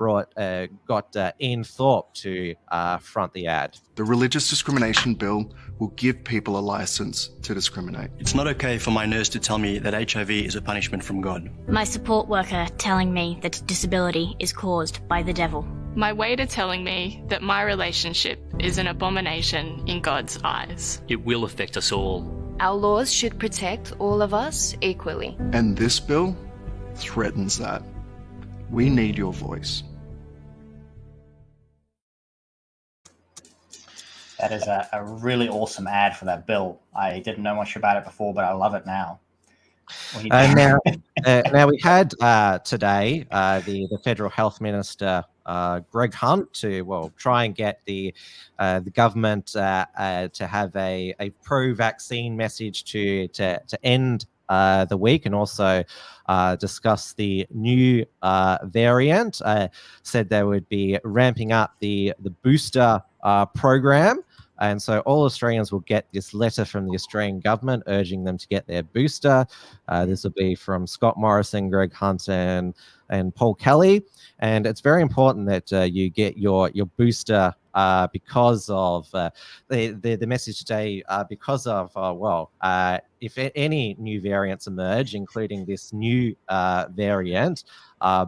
got Ian Thorpe to front the ad. The religious discrimination bill will give people a license to discriminate. It's not okay for my nurse to tell me that HIV is a punishment from God. My support worker telling me that disability is caused by the devil. My waiter telling me that my relationship is an abomination in God's eyes. It will affect us all. Our laws should protect all of us equally. And this bill threatens that. We need your voice. That is a really awesome ad for that bill. I didn't know much about it before, but I love it now. Now we had today the Federal Health Minister Greg Hunt to try and get the government to have a pro-vaccine message to end the week, and also discussed the new variant. Said they would be ramping up the booster program. And so all Australians will get this letter from the Australian government urging them to get their booster. This will be from Scott Morrison, Greg Hunt, and Paul Kelly. And it's very important that you get your booster because of the message today, because of, if any new variants emerge, including this new variant,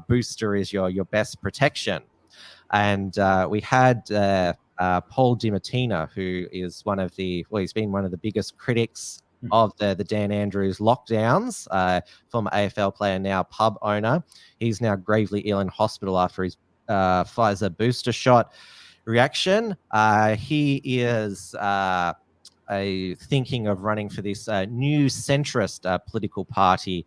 booster is your best protection. And we had Paul DiMartino, who is he's been one of the biggest critics of the Dan Andrews lockdowns, former AFL player, now pub owner. He's now gravely ill in hospital after his Pfizer booster shot reaction. He is thinking of running for this new centrist political party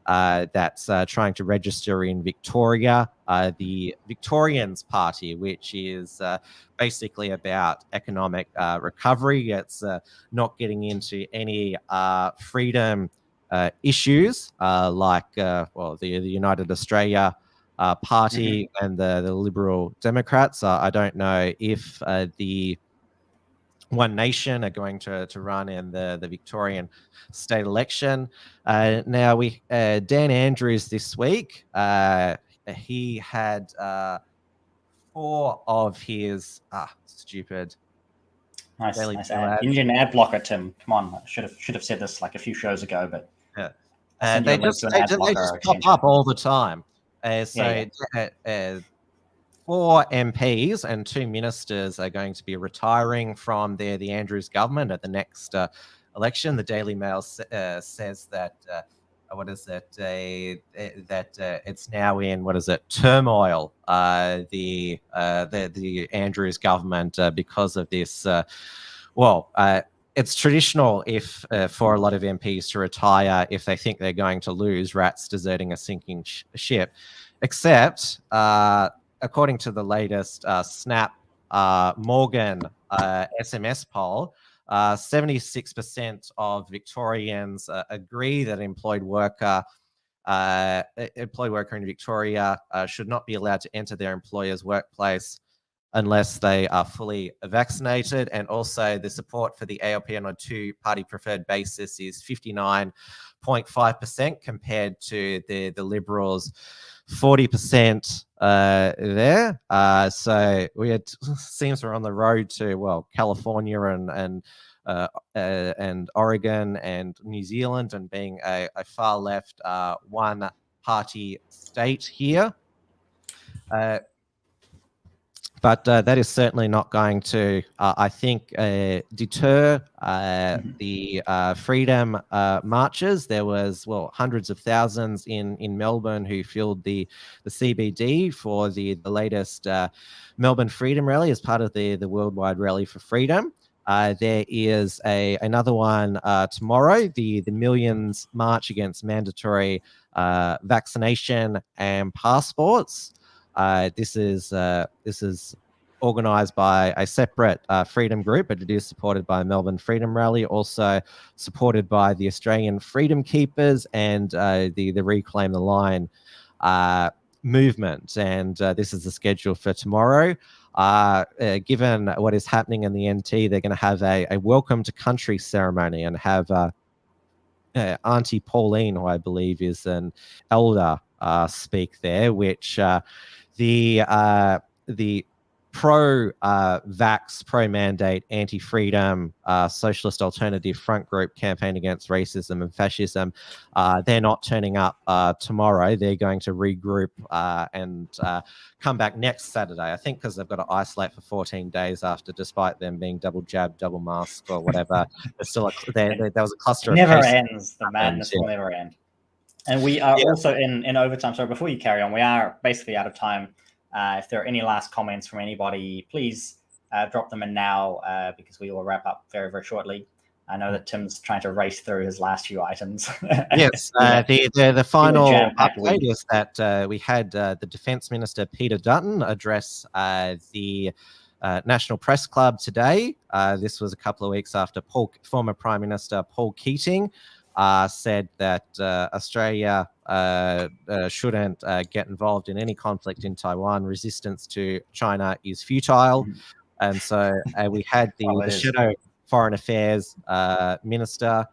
that's trying to register in Victoria, the Victorians Party, which is basically about economic recovery. It's not getting into any freedom issues like the United Australia Party and the Liberal Democrats. I don't know if the One Nation are going to run in the Victorian state election. Now, Dan Andrews this week, he had 4 of his stupid. Nice ad. You need an ad blocker, Tim. Come on, I should have said this like a few shows ago, but yeah, they just pop up all the time. 4 MPs and 2 ministers are going to be retiring from the Andrews government at the next election. The Daily Mail says that it's now in turmoil. The Andrews government because of this. It's traditional for a lot of MPs to retire if they think they're going to lose, rats deserting a sinking ship. Except, according to the latest Snap Morgan SMS poll, 76% of Victorians agree that an employed worker in Victoria should not be allowed to enter their employer's workplace unless they are fully vaccinated. And also the support for the ALP on a 2-party preferred basis is 59.5% compared to the Liberals' 40% there. So seems we're on the road to California and Oregon and New Zealand, and being a far left one-party state here. But that is certainly not going to, I think, deter the freedom marches. There was, hundreds of thousands in Melbourne who filled the CBD for the latest Melbourne Freedom Rally as part of the Worldwide Rally for Freedom. There is another one tomorrow, the Millions March Against Mandatory Vaccination and Passports. This is organised by a separate freedom group, but it is supported by Melbourne Freedom Rally, also supported by the Australian Freedom Keepers and the Reclaim the Line movement. And this is the schedule for tomorrow. Given what is happening in the NT, they're going to have a welcome to country ceremony and have Auntie Pauline, who I believe is an elder, speak there, which the pro-vax, pro-mandate, anti-freedom, socialist alternative front group campaign against racism and fascism, they're not turning up tomorrow. They're going to regroup and come back next Saturday, I think, because they've got to isolate for 14 days after, despite them being double jabbed, double masked, or whatever. There's still there was a cluster of never cases. Ends. The madness will never end. And we are also in overtime. So before you carry on, we are basically out of time. If there are any last comments from anybody, please drop them in now because we will wrap up very, very shortly. I know that Tim's trying to race through his last few items. Yes, the final update is that we had the Defence Minister Peter Dutton address the National Press Club today. This was a couple of weeks after former Prime Minister Paul Keating said that Australia shouldn't get involved in any conflict in Taiwan. Resistance to China is futile. And so we had the shadow foreign affairs minister,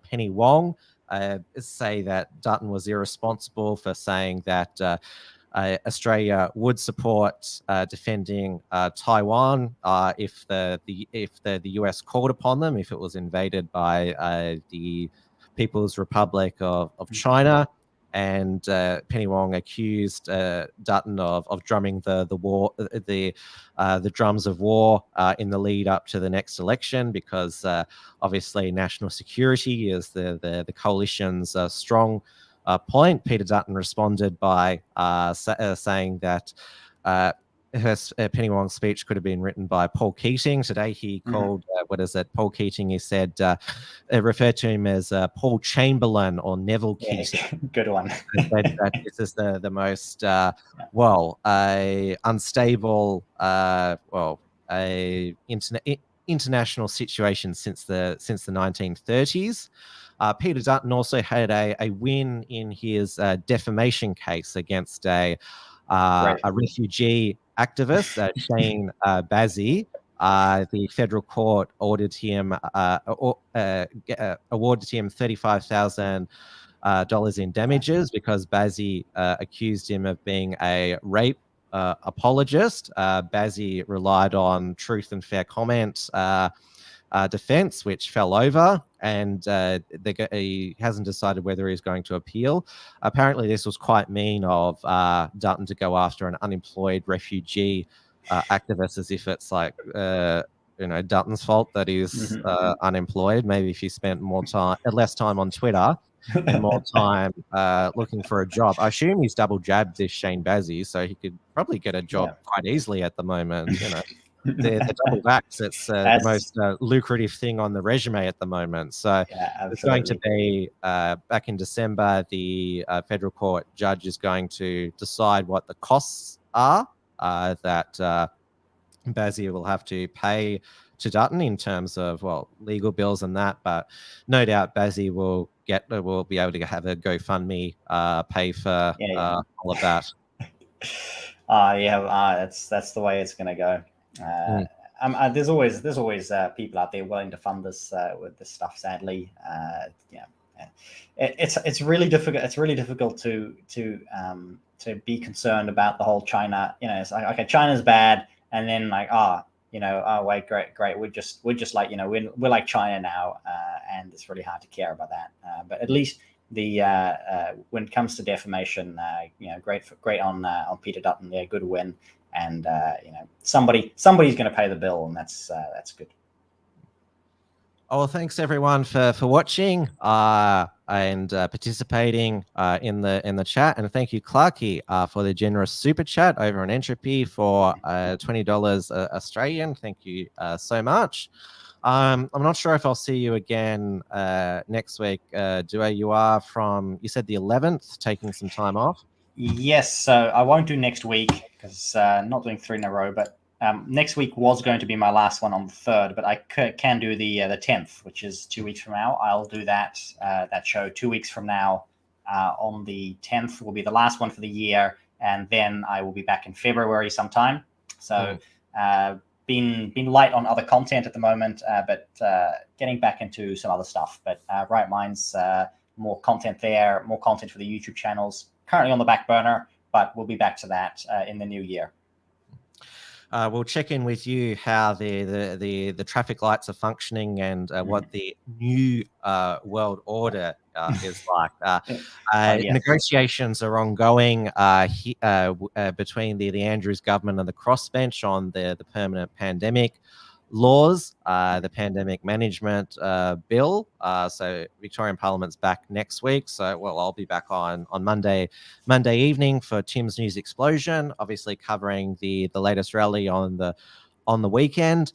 Penny Wong, say that Dutton was irresponsible for saying that Australia would support defending Taiwan if the US called upon them, if it was invaded by the People's Republic of China. And Penny Wong accused Dutton of drumming the drums of war in the lead up to the next election, because obviously national security is the coalition's strong point. Peter Dutton responded by saying that Penny Wong's speech could have been written by Paul Keating. Today he called, Paul Keating, he said, referred to him as Paul Chamberlain or Neville Keating. Good one. Said that this is the most, unstable, international situation since the 1930s. Peter Dutton also had a win in his defamation case against a refugee activist, Shane Bazzi. The federal court awarded him $35,000 in damages because Bazzi accused him of being a rape apologist. Bazzi relied on truth and fair comment defense, which fell over, and he hasn't decided whether he's going to appeal. Apparently, this was quite mean of Dutton to go after an unemployed refugee activist as if it's like Dutton's fault that he's unemployed. Maybe if he spent less time on Twitter and more time looking for a job. I assume he's double jabbed this Shane Bazzi, so he could probably get a job quite easily at the moment. The double backs, it's the most lucrative thing on the resume at the moment. So it's going to be back in December, the federal court judge is going to decide what the costs are that Bazzi will have to pay to Dutton in terms of legal bills and that, but no doubt Bazzi will be able to have a GoFundMe pay for all of that. That's the way it's going to go. There's always people out there willing to fund this with this stuff. Sadly, it's really difficult. It's really difficult to be concerned about the whole China. It's like, okay, China's bad, and then like wait, great. We're just like we're like China now, and it's really hard to care about that. But at least when it comes to defamation, great on Peter Dutton. Yeah, good win. And somebody's going to pay the bill, and that's good. Oh, well, thanks everyone for watching and participating in the chat, and thank you Clarky for the generous super chat over on Entropy for $20 Australian. Thank you so much. I'm not sure if I'll see you again next week. Dieuwe, you said the 11th, taking some time off. Yes, so I won't do next week because not doing 3 in a row, but next week was going to be my last one on the 3rd, but I can do the 10th, which is 2 weeks from now. I'll do that show 2 weeks from now. On the 10th will be the last one for the year, and then I will be back in February sometime. So been light on other content at the moment, but getting back into some other stuff. But Right Minds, more content there, more content for the YouTube channels. Currently on the back burner, but we'll be back to that in the new year. We'll check in with you how the traffic lights are functioning and what the new world order is like. Negotiations are ongoing between the Andrews government and the crossbench on the permanent pandemic laws, the pandemic management bill. So Victorian Parliament's back next week. So I'll be back on Monday evening for Tim's News Explosion, obviously covering the latest rally on the weekend.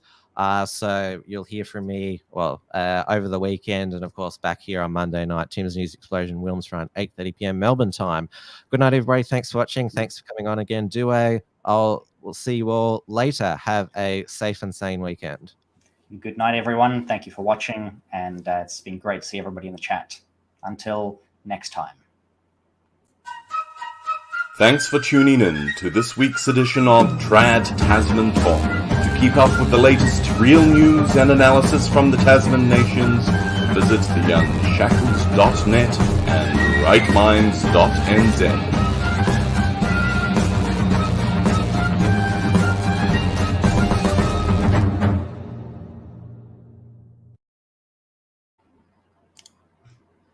So you'll hear from me over the weekend, and of course back here on Monday night. Tim's News Explosion, Wilms Front, 8:30 p.m. Melbourne time. Good night, everybody. Thanks for watching. Thanks for coming on again, Dieuwe. We'll see you all later. Have a safe and sane weekend. Good night, everyone. Thank you for watching, and it's been great to see everybody in the chat. Until next time. Thanks for tuning in to this week's edition of Trad Tasman Talk. To keep up with the latest real news and analysis from the Tasman nations, visit theyounshackles.net and rightminds.nz.